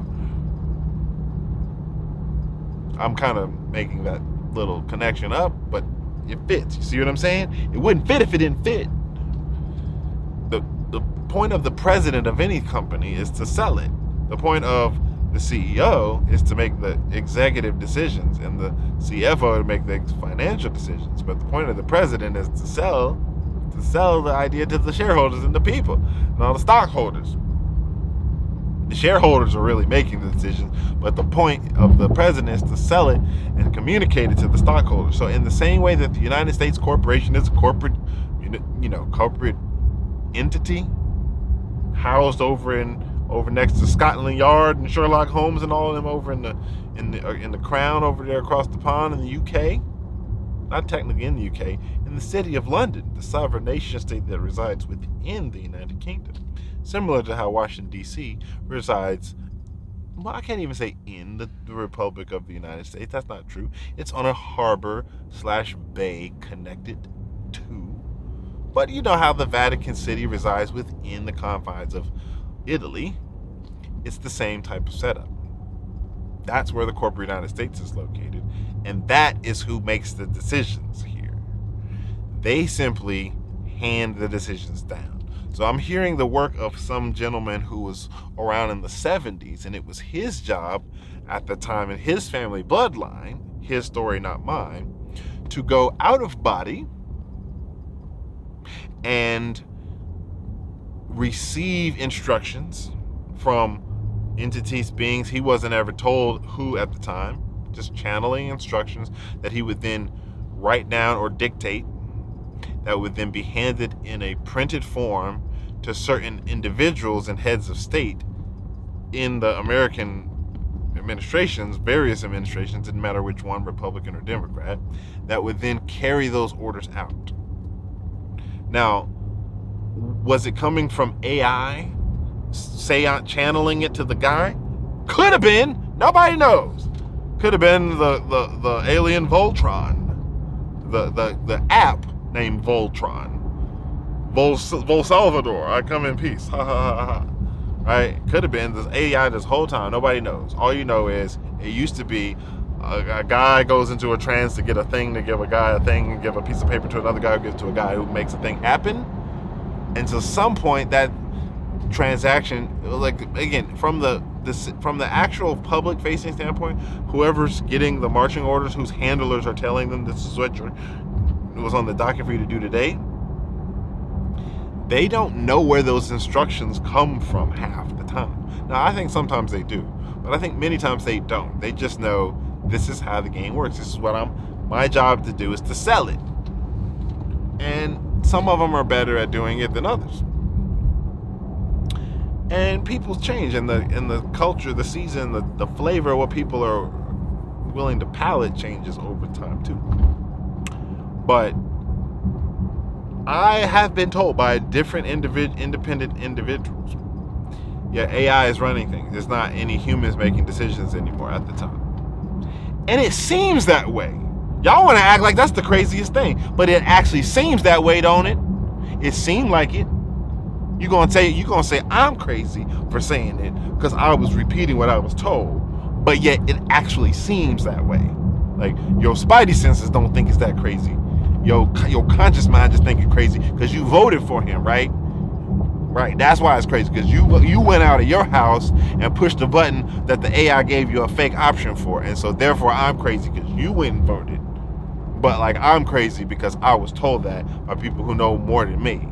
S1: I'm kind of making that little connection up, but it fits. You see what I'm saying? It wouldn't fit if it didn't fit. The point of the president of any company is to sell it. The point of the CEO is to make the executive decisions, and the CFO to make the financial decisions. But the point of the president is to sell the idea to the shareholders and the people and all the stockholders. The shareholders are really making the decisions, but the point of the president is to sell it and communicate it to the stockholders. So in the same way that the United States corporation is a corporate entity housed over next to Scotland Yard and Sherlock Holmes and all of them over in the Crown over there across the pond in the UK. Not technically in the UK, in the city of London, the sovereign nation state that resides within the United Kingdom. Similar to how Washington, D.C. resides, well, I can't even say in the Republic of the United States. That's not true. It's on a harbor/bay connected to But you know how the Vatican City resides within the confines of Italy. It's the same type of setup. That's where the corporate United States is located. And that is who makes the decisions here. They simply hand the decisions down. So I'm hearing the work of some gentleman who was around in the 70s, and it was his job at the time in his family bloodline, his story, not mine, to go out of body and receive instructions from entities, beings he wasn't ever told who at the time, just channeling instructions that he would then write down or dictate, that would then be handed in a printed form to certain individuals and heads of state in the American administrations, various administrations, didn't matter which one, Republican or Democrat, that would then carry those orders out. Now, was it coming from AI, channeling it to the guy? Could have been. Nobody knows. Could have been the alien Voltron, the app named Voltron. Vol Salvador, I come in peace. Ha ha ha ha. Right? Could have been this AI this whole time. Nobody knows. All you know is it used to be a guy goes into a trance to get a thing, to give a guy a thing, give a piece of paper to another guy who gives to a guy who makes a thing happen. And to some point, that transaction, like, again, from the actual public facing standpoint, whoever's getting the marching orders, whose handlers are telling them this is what was on the docket for you to do today, they don't know where those instructions come from half the time. Now, I think sometimes they do, but I think many times they don't. They just know this is how the game works. This is what my job to do is to sell it. And some of them are better at doing it than others. And people change, and the culture, the season, the flavor of what people are willing to palate changes over time too. But I have been told by different independent individuals, yeah, AI is running things. There's not any humans making decisions anymore at the time. And it seems that way. Y'all want to act like that's the craziest thing, but it actually seems that way, don't it? It seemed like it. You're gonna say I'm crazy for saying it because I was repeating what I was told, but yet it actually seems that way. Like, your spidey senses don't think it's that crazy. Your conscious mind just think it's crazy because you voted for him, right? Right. That's why it's crazy, because you went out of your house and pushed the button that the AI gave you a fake option for, and so therefore I'm crazy because you went and voted. But like, I'm crazy because I was told that by people who know more than me.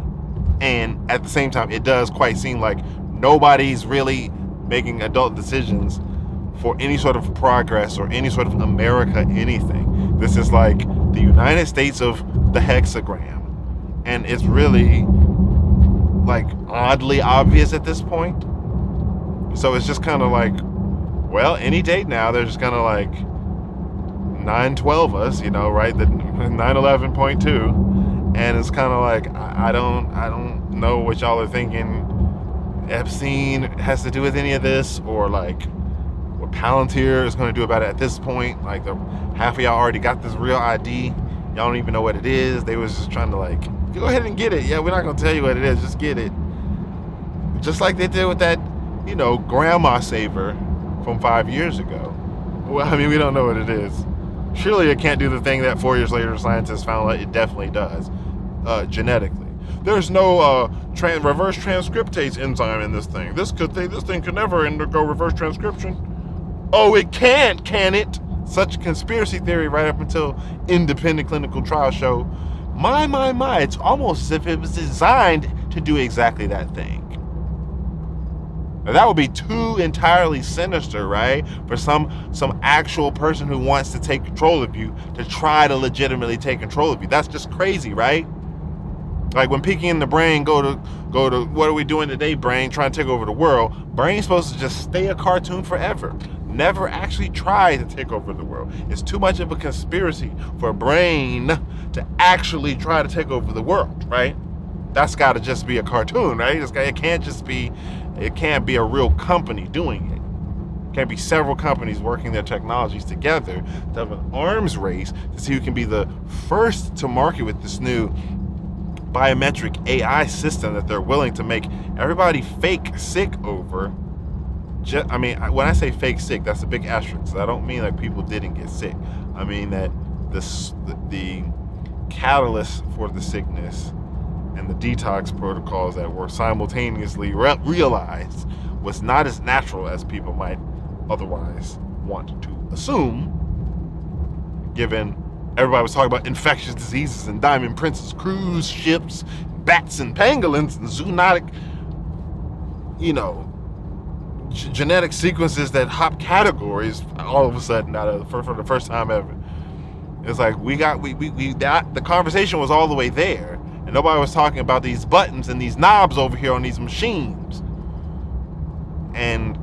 S1: And at the same time, it does quite seem like nobody's really making adult decisions for any sort of progress or any sort of America anything. This is like the United States of the hexagram. And it's really like oddly obvious at this point. So it's just kind of like, well, any date now, they're just kind of like 912 us, you know, right? The 911.2. And it's kind of like, I don't know what y'all are thinking Epstein has to do with any of this, or like what Palantir is going to do about it at this point. Like, half of y'all already got this real ID. Y'all don't even know what it is. They was just trying to like, go ahead and get it. Yeah, we're not going to tell you what it is. Just get it. Just like they did with that, you know, grandma saver from 5 years ago. Well, I mean, we don't know what it is. Surely it can't do the thing that 4 years later scientists found out it definitely does, genetically. There's no reverse transcriptase enzyme in this thing. This thing could never undergo reverse transcription. Oh, it can it? Such conspiracy theory right up until independent clinical trials show, my, it's almost as if it was designed to do exactly that thing. Now, that would be too entirely sinister, right? For some actual person who wants to take control of you to try to legitimately take control of you. That's just crazy, right? Like when Pinky and the Brain go to what are we doing today, Brain, trying to take over the world. Brain's supposed to just stay a cartoon forever. Never actually try to take over the world. It's too much of a conspiracy for Brain to actually try to take over the world, right? That's got to just be a cartoon, right? It can't be a real company doing it. It can't be several companies working their technologies together to have an arms race to see who can be the first to market with this new biometric AI system that they're willing to make everybody fake sick over. I mean, when I say fake sick, that's a big asterisk. I don't mean like people didn't get sick. I mean that the catalyst for the sickness and the detox protocols that were simultaneously realized was not as natural as people might otherwise want to assume, given everybody was talking about infectious diseases and Diamond Princess cruise ships, bats and pangolins and zoonotic, genetic sequences that hop categories all of a sudden for the first time ever. It's like the conversation was all the way there, and nobody was talking about these buttons and these knobs over here on these machines. And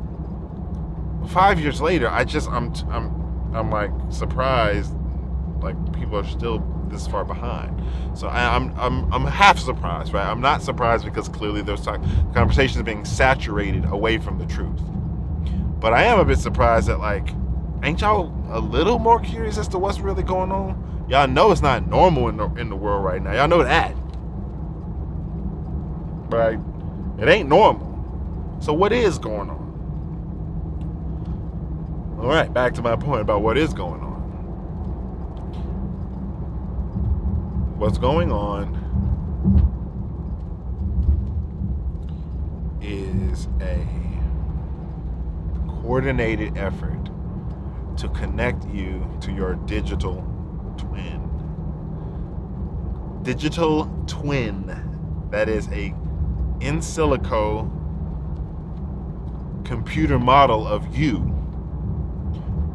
S1: 5 years later, I'm like surprised, like people are still this far behind. So I'm half surprised, right? I'm not surprised because clearly there's conversations being saturated away from the truth. But I am a bit surprised that, like, ain't y'all a little more curious as to what's really going on? Y'all know it's not normal in the world right now. Y'all know that, right? It ain't normal. So what is going on? All right, back to my point about what is going on. What's going on is a coordinated effort to connect you to your digital twin. Digital twin, that is a in silico computer model of you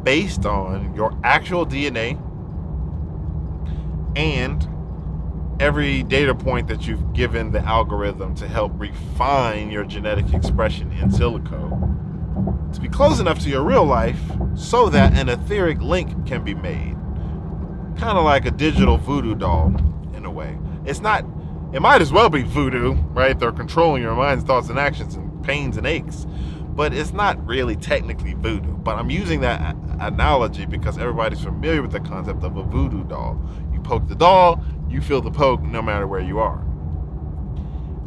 S1: based on your actual DNA and every data point that you've given the algorithm to help refine your genetic expression in silico to be close enough to your real life so that an etheric link can be made. Kind of like a digital voodoo doll in a way. It might as well be voodoo, right? They're controlling your minds, thoughts, and actions and pains and aches. But it's not really technically voodoo. But I'm using that analogy because everybody's familiar with the concept of a voodoo doll. You poke the doll, you feel the poke no matter where you are.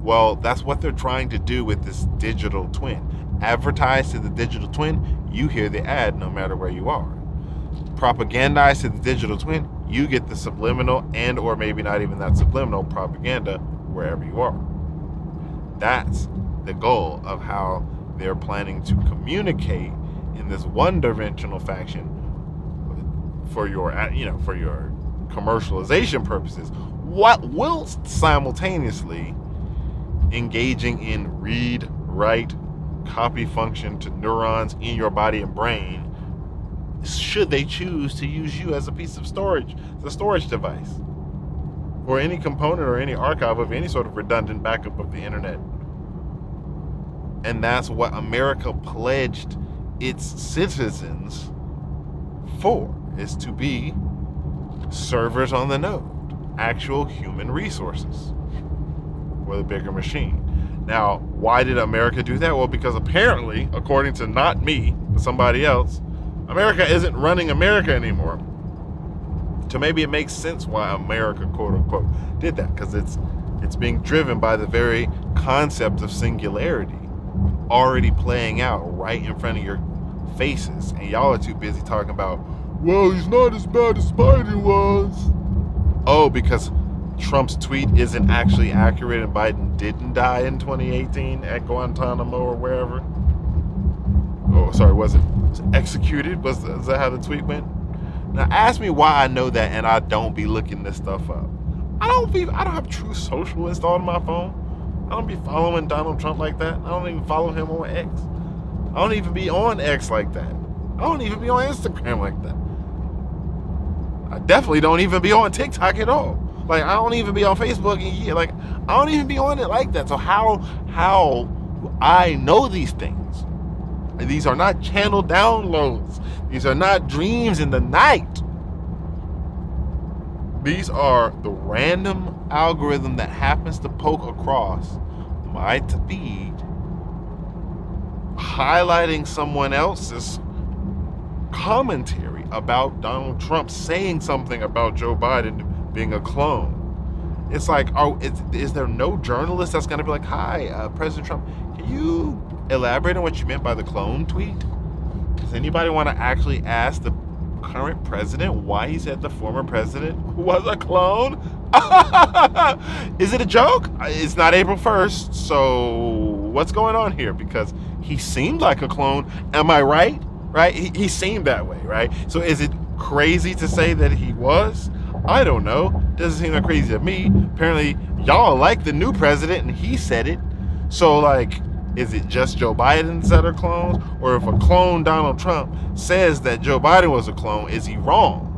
S1: Well, that's what they're trying to do with this digital twin. Advertise to the digital twin, you hear the ad no matter where you are. Propagandize to the digital twin, you get the subliminal and or maybe not even that subliminal propaganda wherever you are. That's the goal of how they're planning to communicate in this one-dimensional fashion for your commercialization purposes, what will simultaneously engaging in read, write, copy function to neurons in your body and brain, should they choose to use you as a piece of storage, as a storage device, or any component or any archive of any sort of redundant backup of the internet. And that's what America pledged its citizens for, is to be servers on the node, actual human resources for the bigger machine. Now, why did America do that? Well, because apparently, according to not me, but somebody else, America isn't running America anymore. So maybe it makes sense why America, quote unquote, did that, because it's being driven by the very concept of singularity already playing out right in front of your faces, and y'all are too busy talking about, well, he's not as bad as Biden was. Oh, because Trump's tweet isn't actually accurate and Biden didn't die in 2018 at Guantanamo or wherever. Oh, sorry, was it executed? Is that how the tweet went? Now ask me why I know that and I don't be looking this stuff up. I don't have Truth Social installed on my phone. I don't be following Donald Trump like that. I don't even follow him on X. I don't even be on X like that. I don't even be on Instagram like that. I definitely don't even be on TikTok at all. Like, I don't even be on Facebook. Like, I don't even be on it like that. So how I know these things? And these are not channel downloads. These are not dreams in the night. These are the random algorithm that happens to poke across my feed, highlighting someone else's commentary about Donald Trump saying something about Joe Biden being a clone. It's like, oh, is there no journalist that's going to be like, hi, President Trump, can you elaborate on what you meant by the clone tweet? Does anybody want to actually ask the current president why he said the former president was a clone? Is it a joke? It's not April 1st, so what's going on here? Because he seemed like a clone. Am I right? Right? He seemed that way, right? So is it crazy to say that he was? I don't know. Doesn't seem that crazy to me. Apparently, y'all like the new president, and he said it. So, like, is it just Joe Biden that are clones? Or if a clone Donald Trump says that Joe Biden was a clone, is he wrong?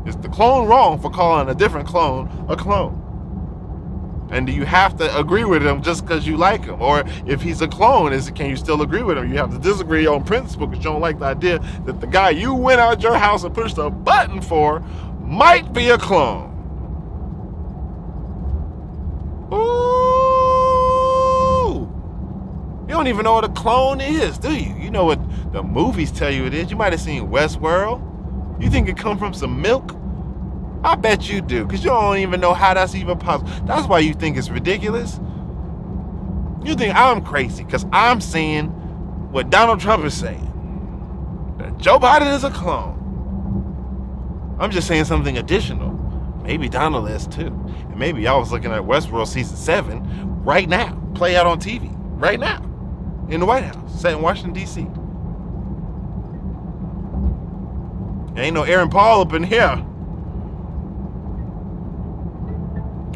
S1: Is the clone wrong for calling a different clone a clone? And do you have to agree with him just because you like him? Or if he's a clone, can you still agree with him? You have to disagree on principle because you don't like the idea that the guy you went out your house and pushed a button for might be a clone. Ooh! You don't even know what a clone is, do you? You know what the movies tell you it is. You might have seen Westworld. You think it come from some milk? I bet you do, because you don't even know how that's even possible. That's why you think it's ridiculous. You think I'm crazy because I'm saying what Donald Trump is saying, that Joe Biden is a clone. I'm just saying something additional. Maybe Donald is too. And maybe y'all was looking at Westworld season 7 right now, play out on TV right now in the White House, set in Washington, D.C. There ain't no Aaron Paul up in here.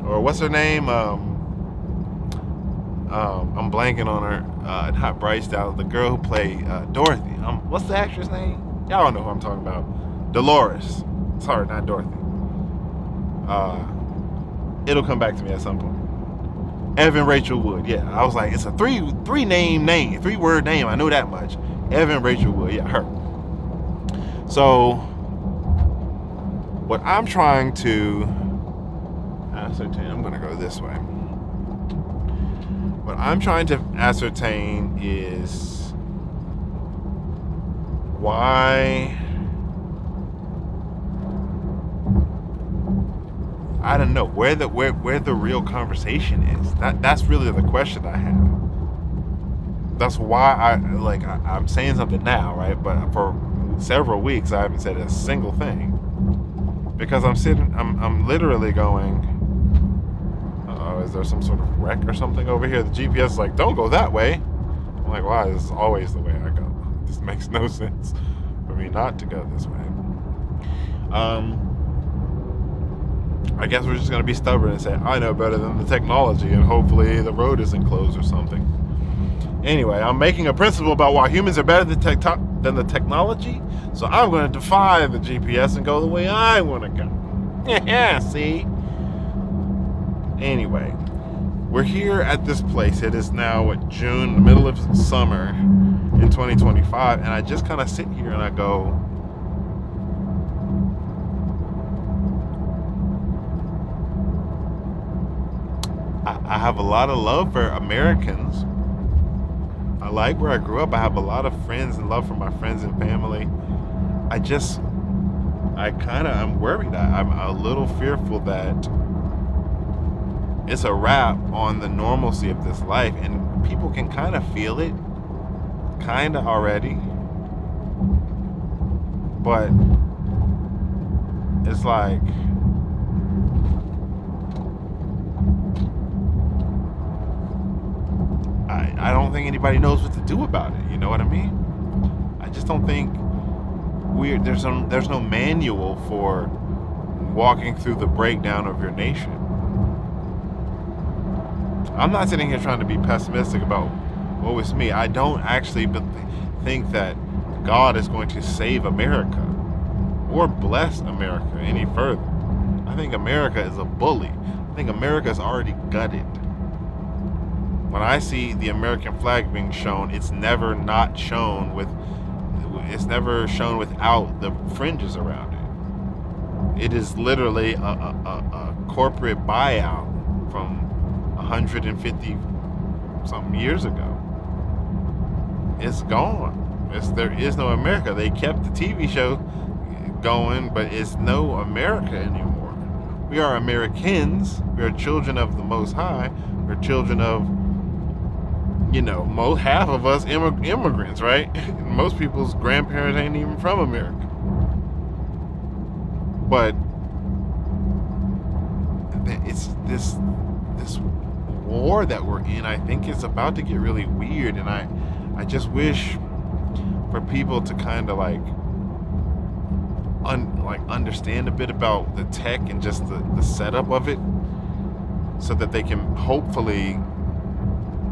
S1: Or what's her name? I'm blanking on her. Not Bryce Dallas, the girl who played Dorothy. What's the actress name? Y'all don't know who I'm talking about. Dolores. Sorry, not Dorothy. It'll come back to me at some point. Evan Rachel Wood. Yeah, I was like, it's a three word name. I know that much. Evan Rachel Wood. Yeah, her. So, what I'm trying to ascertain, I'm going to go this way. What I'm trying to ascertain is why, I don't know, where the real conversation is. That's really the question I have. That's why I'm saying something now, right? But for several weeks I haven't said a single thing. Because I'm literally going, is there some sort of wreck or something over here? The GPS is like, don't go that way. I'm like, wow, this is always the way I go. This makes no sense for me not to go this way. I guess we're just going to be stubborn and say, I know better than the technology, and hopefully the road isn't closed or something. Anyway, I'm making a principle about why humans are better than the technology, so I'm going to defy the GPS and go the way I want to go. Yeah, see? Anyway, we're here at this place. It is now June, the middle of summer in 2025, and I just kind of sit here and I go, I have a lot of love for Americans. I like where I grew up. I have a lot of friends and love for my friends and family. I'm worried. I'm a little fearful that it's a wrap on the normalcy of this life, and people can kind of feel it, kind of already. But it's like, I don't think anybody knows what to do about it. You know what I mean? I just don't think there's no manual for walking through the breakdown of your nation. I'm not sitting here trying to be pessimistic about woe is me. I don't actually think that God is going to save America or bless America any further. I think America is a bully. I think America is already gutted. When I see the American flag being shown, it's never shown without the fringes around it. It is literally a corporate buyout from 150 something years ago. It's gone. There is no America. They kept the TV show going, but it's no America anymore. We are Americans. We are children of the Most High. We're children of, half of us immigrants, right? Most people's grandparents ain't even from America. But it's this war that we're in. I think it's about to get really weird, and I just wish for people to kind of understand a bit about the tech and just the setup of it, so that they can hopefully,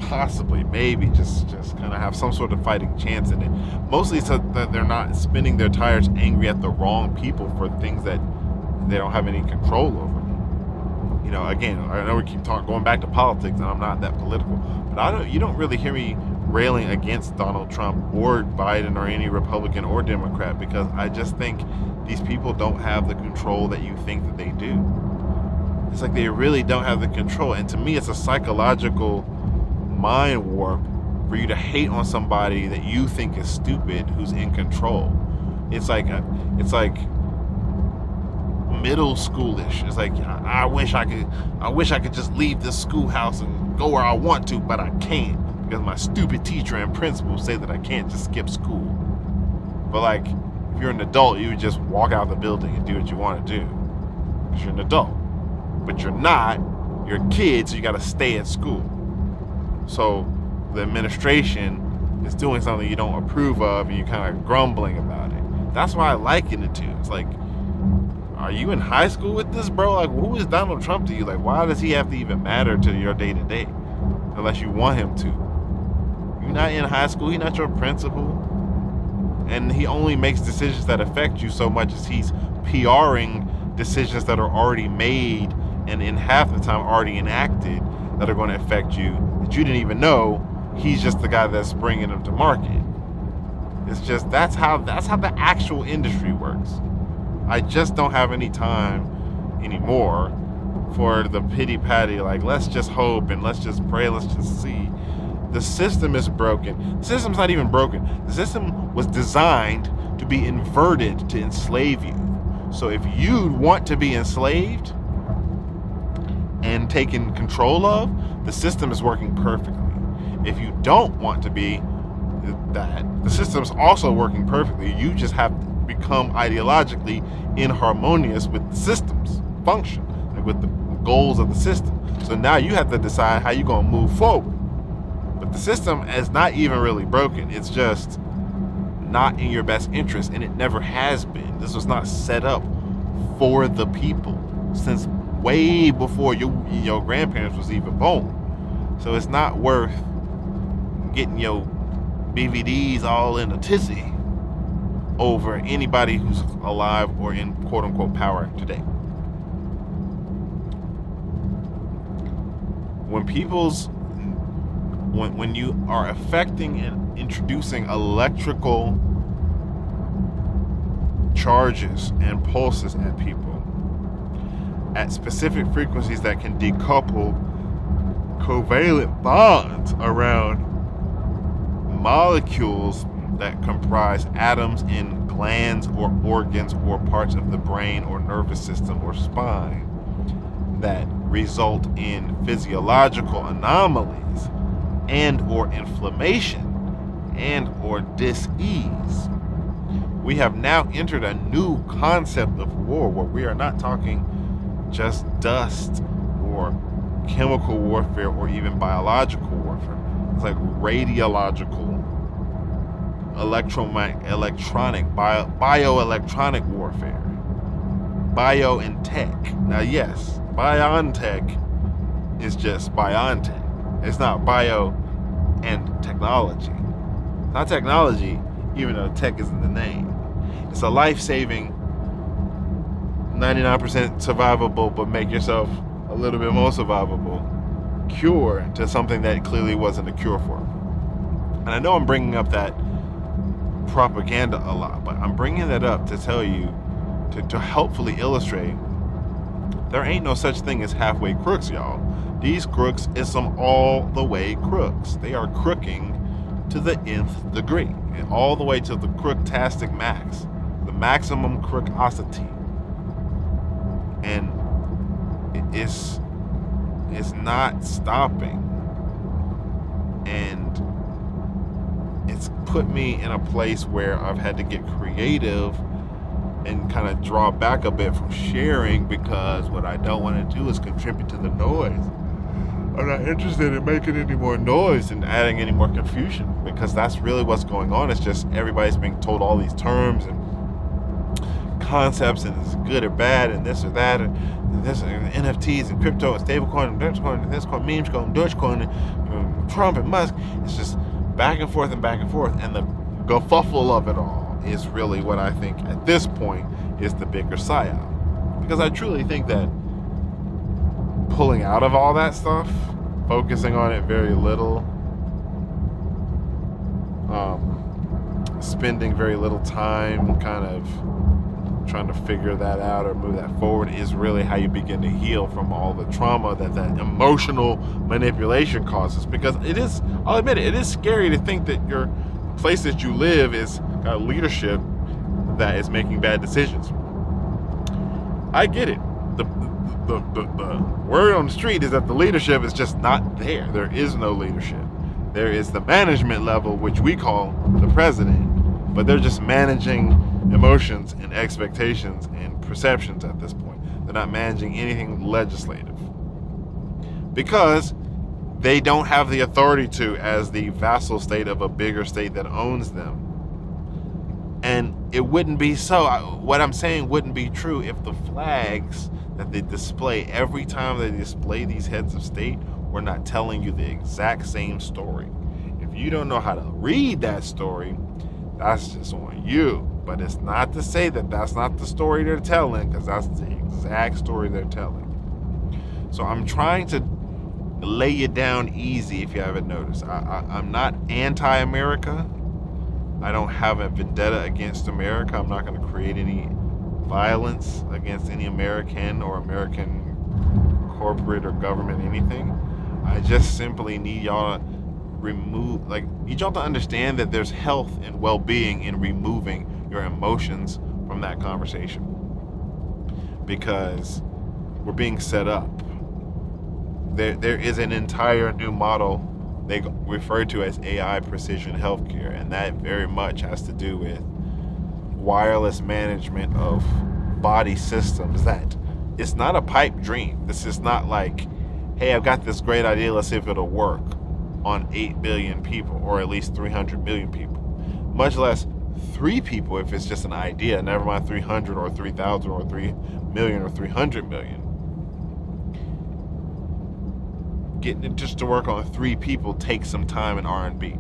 S1: possibly, maybe just kind of have some sort of fighting chance in it. Mostly so that they're not spinning their tires angry at the wrong people for things that they don't have any control over. Again, I know we keep going back to politics, and I'm not that political, but you don't really hear me railing against Donald Trump or Biden or any Republican or Democrat, because I just think these people don't have the control that you think that they do. It's like they really don't have the control, and to me, it's a psychological mind warp for you to hate on somebody that you think is stupid who's in control. It's like middle schoolish. It's like, I wish I could just leave this schoolhouse and go where I want to, but I can't because my stupid teacher and principal say that I can't just skip school. But if you're an adult, you would just walk out the building and do what you want to do because you're an adult. But you're not. You're a kid, so you got to stay at school. So the administration is doing something you don't approve of, and you're kind of grumbling about it. That's why I liken it to. It's like, are you in high school with this, bro? Who is Donald Trump to you? Why does he have to even matter to your day-to-day? Unless you want him to. You're not in high school. He's not your principal. And he only makes decisions that affect you so much as he's PRing decisions that are already made and in half the time already enacted that are going to affect you that you didn't even know. He's just the guy that's bringing them to market. It's just, that's how the actual industry works. I just don't have any time anymore for the pity-patty, let's just hope and let's just pray, let's just see. The system is broken. The system's not even broken. The system was designed to be inverted to enslave you. So if you want to be enslaved and taken control of, the system is working perfectly. If you don't want to be that, the system's also working perfectly. You just have to become ideologically inharmonious with the system's function, with the goals of the system. So now you have to decide how you're going to move forward. But the system is not even really broken. It's just not in your best interest, and it never has been. This was not set up for the people since way before your grandparents was even born. So it's not worth getting your BVDs all in a tizzy over anybody who's alive or in quote-unquote power today. When you are affecting and introducing electrical charges and pulses at people at specific frequencies that can decouple covalent bonds around molecules that comprise atoms in glands or organs or parts of the brain or nervous system or spine that result in physiological anomalies and or inflammation and or dis-ease. We have now entered a new concept of war where we are not talking just dust or chemical warfare or even biological warfare. It's like radiological, electronic, bioelectronic warfare. Bio and tech. Now yes, BioNTech is just BioNTech. It's not bio and technology. It's not technology, even though tech is in the name. It's a life-saving, 99% survivable, but make yourself a little bit more survivable cure to something that clearly wasn't a cure for. And I know I'm bringing up that propaganda a lot, but I'm bringing that up to tell you, to helpfully illustrate, there ain't no such thing as halfway crooks, y'all. These crooks is some all the way crooks. They are crooking to the nth degree, and all the way to the crooktastic max, the maximum crookosity. And it's not stopping, and it's put me in a place where I've had to get creative and kind of draw back a bit from sharing, because what I don't want to do is contribute to the noise. I'm not interested in making any more noise and adding any more confusion, because that's really what's going on. It's just everybody's being told all these terms and concepts, and it's good or bad, and this or that, and this, and NFTs and crypto and stablecoin and Dogecoin and this coin, memes coin, Dogecoin, and Trump and Musk. It's just back and forth and back and forth, and the kerfuffle of it all is really what I think at this point is the bigger psyop. Because I truly think that pulling out of all that stuff, focusing on it very little, spending very little time kind of trying to figure that out or move that forward, is really how you begin to heal from all the trauma that emotional manipulation causes. Because it is, I'll admit it is scary to think that your place that you live is got leadership that is making bad decisions. I get it. The word on the street is that the leadership is just not there. There is no leadership. There is the management level, which we call the president, but they're just managing emotions and expectations and perceptions at this point. They're not managing anything legislative, because they don't have the authority to, as the vassal state of a bigger state that owns them. And it wouldn't be so. What I'm saying wouldn't be true if the flags that they display every time they display these heads of state were not telling you the exact same story. If you don't know how to read that story, that's just on you. But it's not to say that that's not the story they're telling, because that's the exact story they're telling. So I'm trying to lay you down easy, if you haven't noticed. I'm not anti-America. I don't have a vendetta against America. I'm not going to create any violence against any American or American corporate or government anything. I just simply need y'all to need y'all to understand that there's health and well-being in removing your emotions from that conversation, because we're being set up. There is an entire new model they refer to as AI precision healthcare, and that very much has to do with wireless management of body systems. That it's not a pipe dream. This is not like, hey, I've got this great idea, let's see if it'll work on 8 billion people, or at least 300 million people, much less 3 people if it's just an idea, never mind 300 or 3,000 or 3 million or 300 million. Getting it just to work on 3 people takes some time in R&D.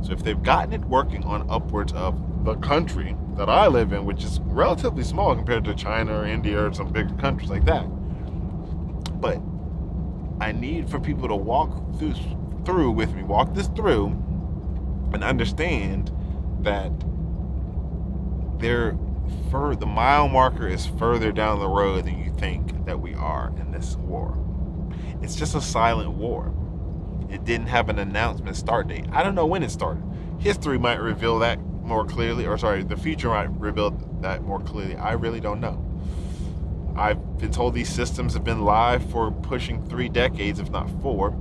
S1: So if they've gotten it working on upwards of the country that I live in, which is relatively small compared to China or India or some bigger countries like that, but I need for people to walk this through and understand that the mile marker is further down the road than you think that we are in this war. It's just a silent war. It didn't have an announcement start date. I don't know when it started. History might reveal that more clearly, the future might reveal that more clearly. I really don't know. I've been told these systems have been live for pushing 3 decades, if not 4,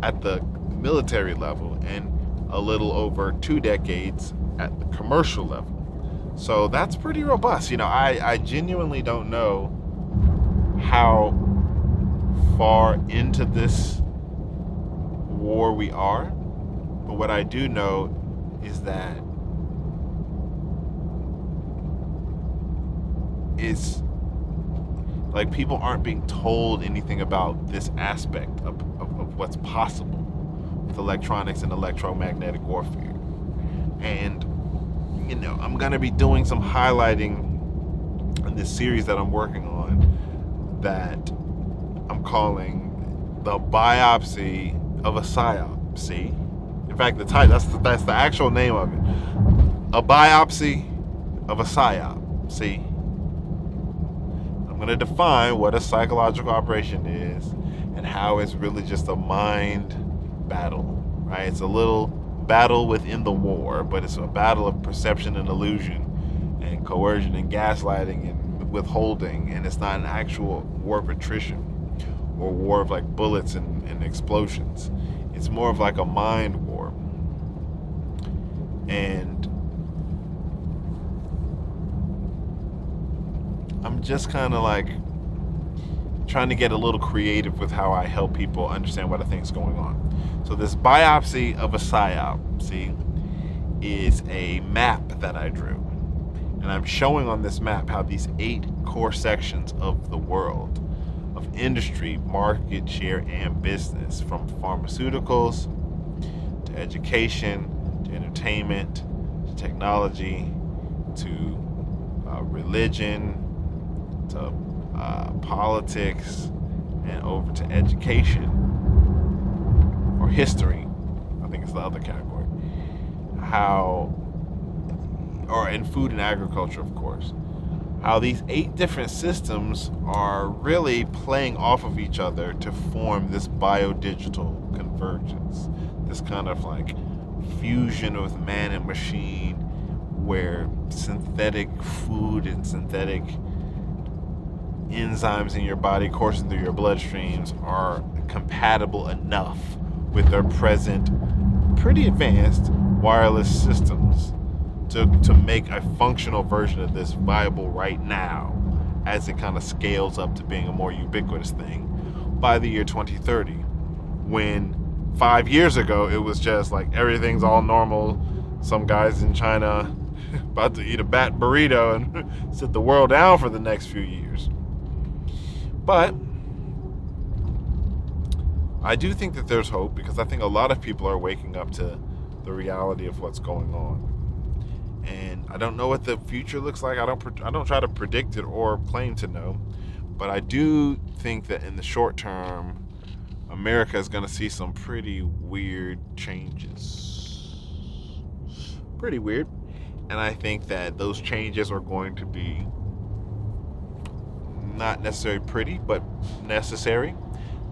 S1: at the military level, and a little over 2 decades at the commercial level. So that's pretty robust. I genuinely don't know how far into this war we are, but what I do know is that it's like people aren't being told anything about this aspect of what's possible with electronics and electromagnetic warfare. And I'm going to be doing some highlighting in this series that I'm working on that I'm calling the biopsy of a psyop. See? In fact, that's the actual name of it. A biopsy of a psyop. See? I'm going to define what a psychological operation is and how it's really just a mind battle, right? It's a little battle within the war, but it's a battle of perception and illusion and coercion and gaslighting and withholding, and it's not an actual war of attrition or war of like bullets and explosions. It's more of like a mind war. And I'm just kind of like trying to get a little creative with how I help people understand what I think is going on. So this biopsy of a psyop, see, is a map that I drew. And I'm showing on this map how these 8 core sections of the world, of industry, market share, and business, from pharmaceuticals to education, to entertainment, to technology, to religion, to politics, and over to education or history, I think it's the other category, and food and agriculture, of course, how these 8 different systems are really playing off of each other to form this biodigital convergence, this kind of like fusion of man and machine, where synthetic food and synthetic enzymes in your body coursing through your bloodstreams are compatible enough with their present pretty advanced wireless systems to make a functional version of this viable right now, as it kind of scales up to being a more ubiquitous thing by the year 2030, when 5 years ago it was just like everything's all normal. Some guys in China about to eat a bat burrito and sit the world down for the next few years. But I do think that there's hope, because I think a lot of people are waking up to the reality of what's going on. And I don't know what the future looks like. I don't try to predict it or claim to know, but I do think that in the short term, America is going to see some pretty weird changes. Pretty weird. And I think that those changes are going to be not necessarily pretty, but necessary.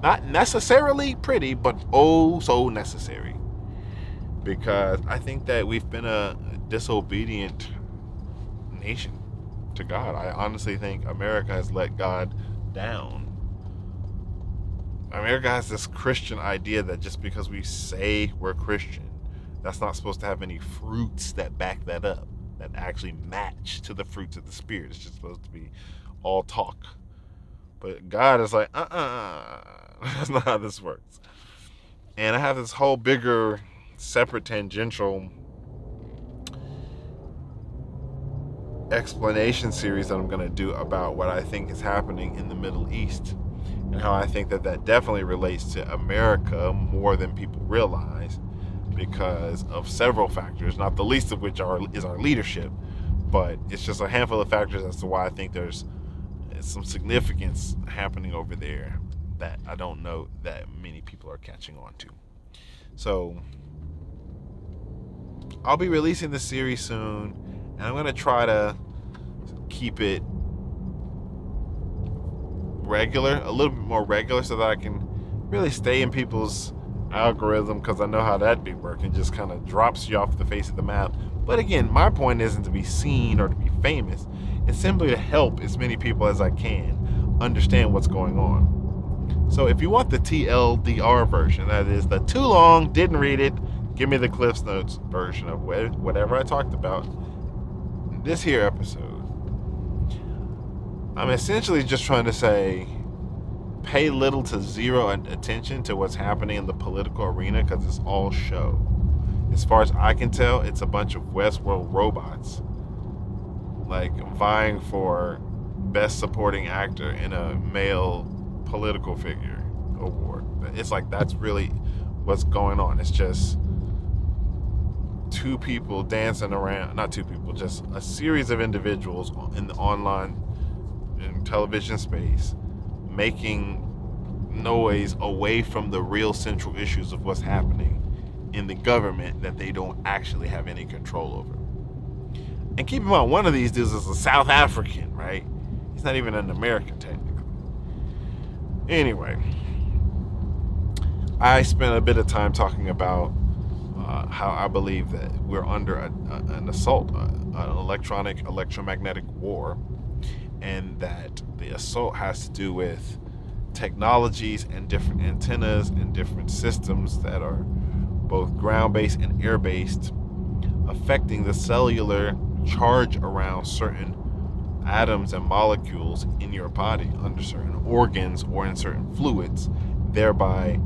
S1: Not necessarily pretty, but oh so necessary. Because I think that we've been a disobedient nation to God. I honestly think America has let God down. America has this Christian idea that just because we say we're Christian, that's not supposed to have any fruits that back that up, that actually match to the fruits of the Spirit. It's just supposed to be all talk. But God is like, that's not how this works. And I have this whole bigger, separate, tangential explanation series that I'm going to do about what I think is happening in the Middle East, and how I think that definitely relates to America more than people realize, because of several factors, not the least of which is our leadership. But it's just a handful of factors as to why I think there's some significance happening over there that I don't know that many people are catching on to. So I'll be releasing this series soon, and I'm going to try to keep it regular, a little bit more regular, so that I can really stay in people's algorithm, because I know how that'd be working. Just kind of drops you off the face of the map. But again, my point isn't to be seen or to be famous. It's simply to help as many people as I can understand what's going on. So if you want the TLDR version, that is the too long, didn't read it, give me the Cliff's Notes version of whatever I talked about in this here episode, I'm essentially just trying to say, pay little to zero attention to what's happening in the political arena, because it's all show. As far as I can tell, it's a bunch of Westworld robots, like vying for best supporting actor in a male political figure award. It's like, that's really what's going on. It's just two people dancing around, not two people, just a series of individuals in the online and television space making noise away from the real central issues of what's happening in the government that they don't actually have any control over. And keep in mind, one of these dudes is a South African, right? He's not even an American, technically. Anyway, I spent a bit of time talking about how I believe that we're under an assault, an electromagnetic war, and that the assault has to do with technologies and different antennas and different systems that are both ground-based and air-based, affecting the cellular charge around certain atoms and molecules in your body under certain organs or in certain fluids, thereby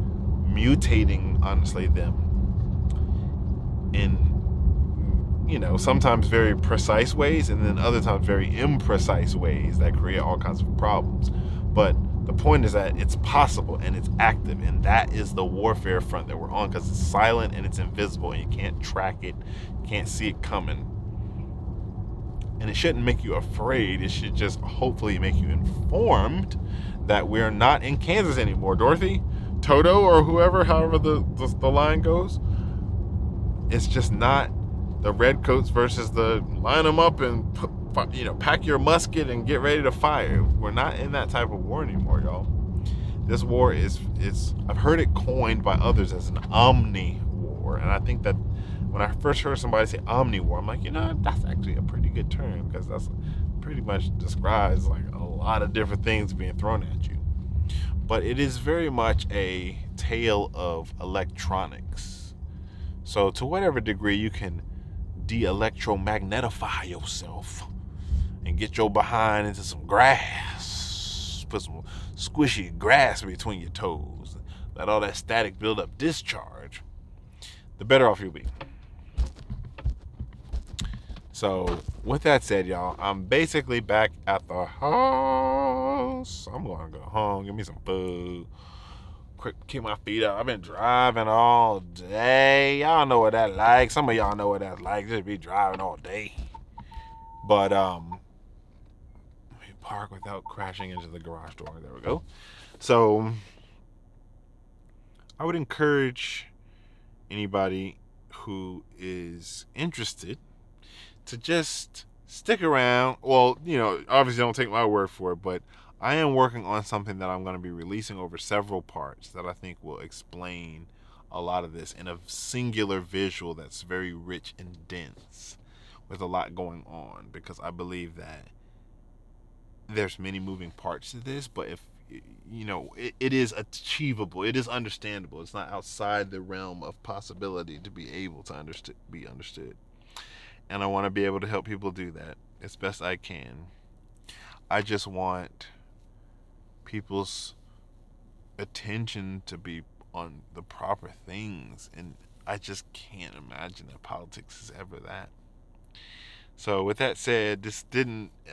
S1: mutating, honestly, them in, sometimes very precise ways, and then other times very imprecise ways that create all kinds of problems. But the point is that it's possible and it's active, and that is the warfare front that we're on, because it's silent and it's invisible and you can't track it, you can't see it coming. And it shouldn't make you afraid. It should just hopefully make you informed that we're not in Kansas anymore. Dorothy, Toto, or whoever, however the line goes. It's just not the redcoats versus the line them up and pack your musket and get ready to fire. We're not in that type of war anymore, y'all. This war is I've heard it coined by others as an omni war, and I think that when I first heard somebody say omni war, I'm like, that's actually a pretty good term, because that's pretty much describes like a lot of different things being thrown at you. But it is very much a tale of electronics. So to whatever degree you can de-electromagnetify yourself and get your behind into some grass, put some squishy grass between your toes, let all that static build up discharge, the better off you'll be. So with that said, y'all, I'm basically back at the house. I'm gonna go home, give me some food, quick keep my feet up. I've been driving all day. Y'all know what that's like. Some of y'all know what that's like, just be driving all day. But let me park without crashing into the garage door. There we go. So I would encourage anybody who is interested to just stick around. Well, obviously don't take my word for it, but I am working on something that I'm going to be releasing over several parts that I think will explain a lot of this in a singular visual that's very rich and dense with a lot going on, because I believe that there's many moving parts to this, but if it is achievable, it is understandable, it's not outside the realm of possibility to be able to be understood. And I want to be able to help people do that as best I can. I just want people's attention to be on the proper things, and I just can't imagine that politics is ever that. So with that said,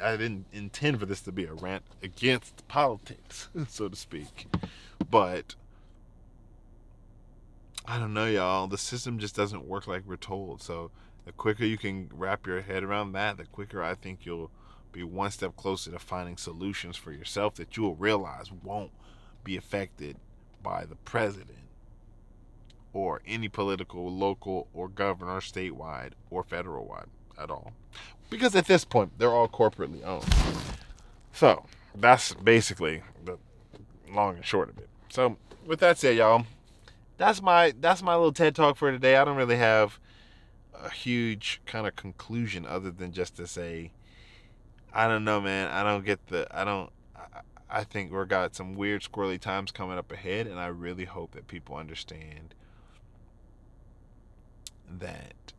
S1: I didn't intend for this to be a rant against politics, so to speak. But I don't know, y'all. The system just doesn't work like we're told. So the quicker you can wrap your head around that, the quicker I think you'll be one step closer to finding solutions for yourself that you will realize won't be affected by the president or any political, local, or governor, statewide, or federal-wide at all. Because at this point, they're all corporately owned. So that's basically the long and short of it. So with that said, y'all, that's my little TED Talk for today. I don't really have a huge kind of conclusion other than just to say, I don't know, man. I think we've got some weird squirrely times coming up ahead, and I really hope that people understand that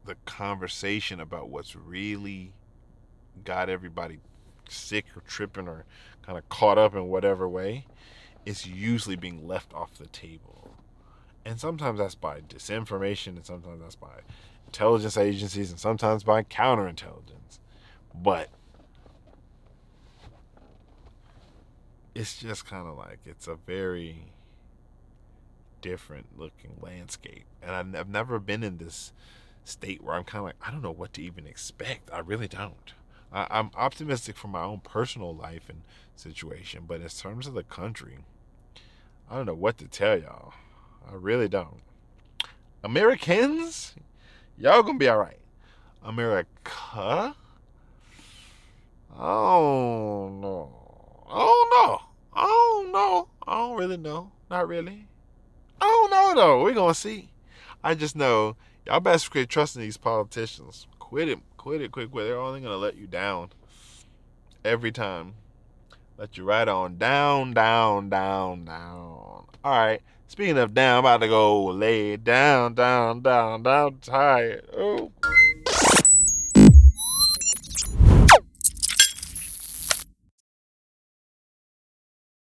S1: the conversation about what's really got everybody sick or tripping or kind of caught up in whatever way is usually being left off the table. And sometimes that's by disinformation, and sometimes that's by intelligence agencies, and sometimes by counterintelligence. But it's just kind of like, it's a very different looking landscape. And I've never been in this state where I'm kind of like, I don't know what to even expect. I really don't. I'm optimistic for my own personal life and situation, but in terms of the country, I don't know what to tell y'all. I really don't. Americans, y'all gonna be all right. America, oh no, I don't really know. Not really. I don't know though. We're gonna see. I just know y'all best quit trusting these politicians. Quit it. They're only gonna let you down. Every time. Let you right on down, down, down, down. All right. Speaking of down, I'm about to go lay down, down, down, down, tired. Oh.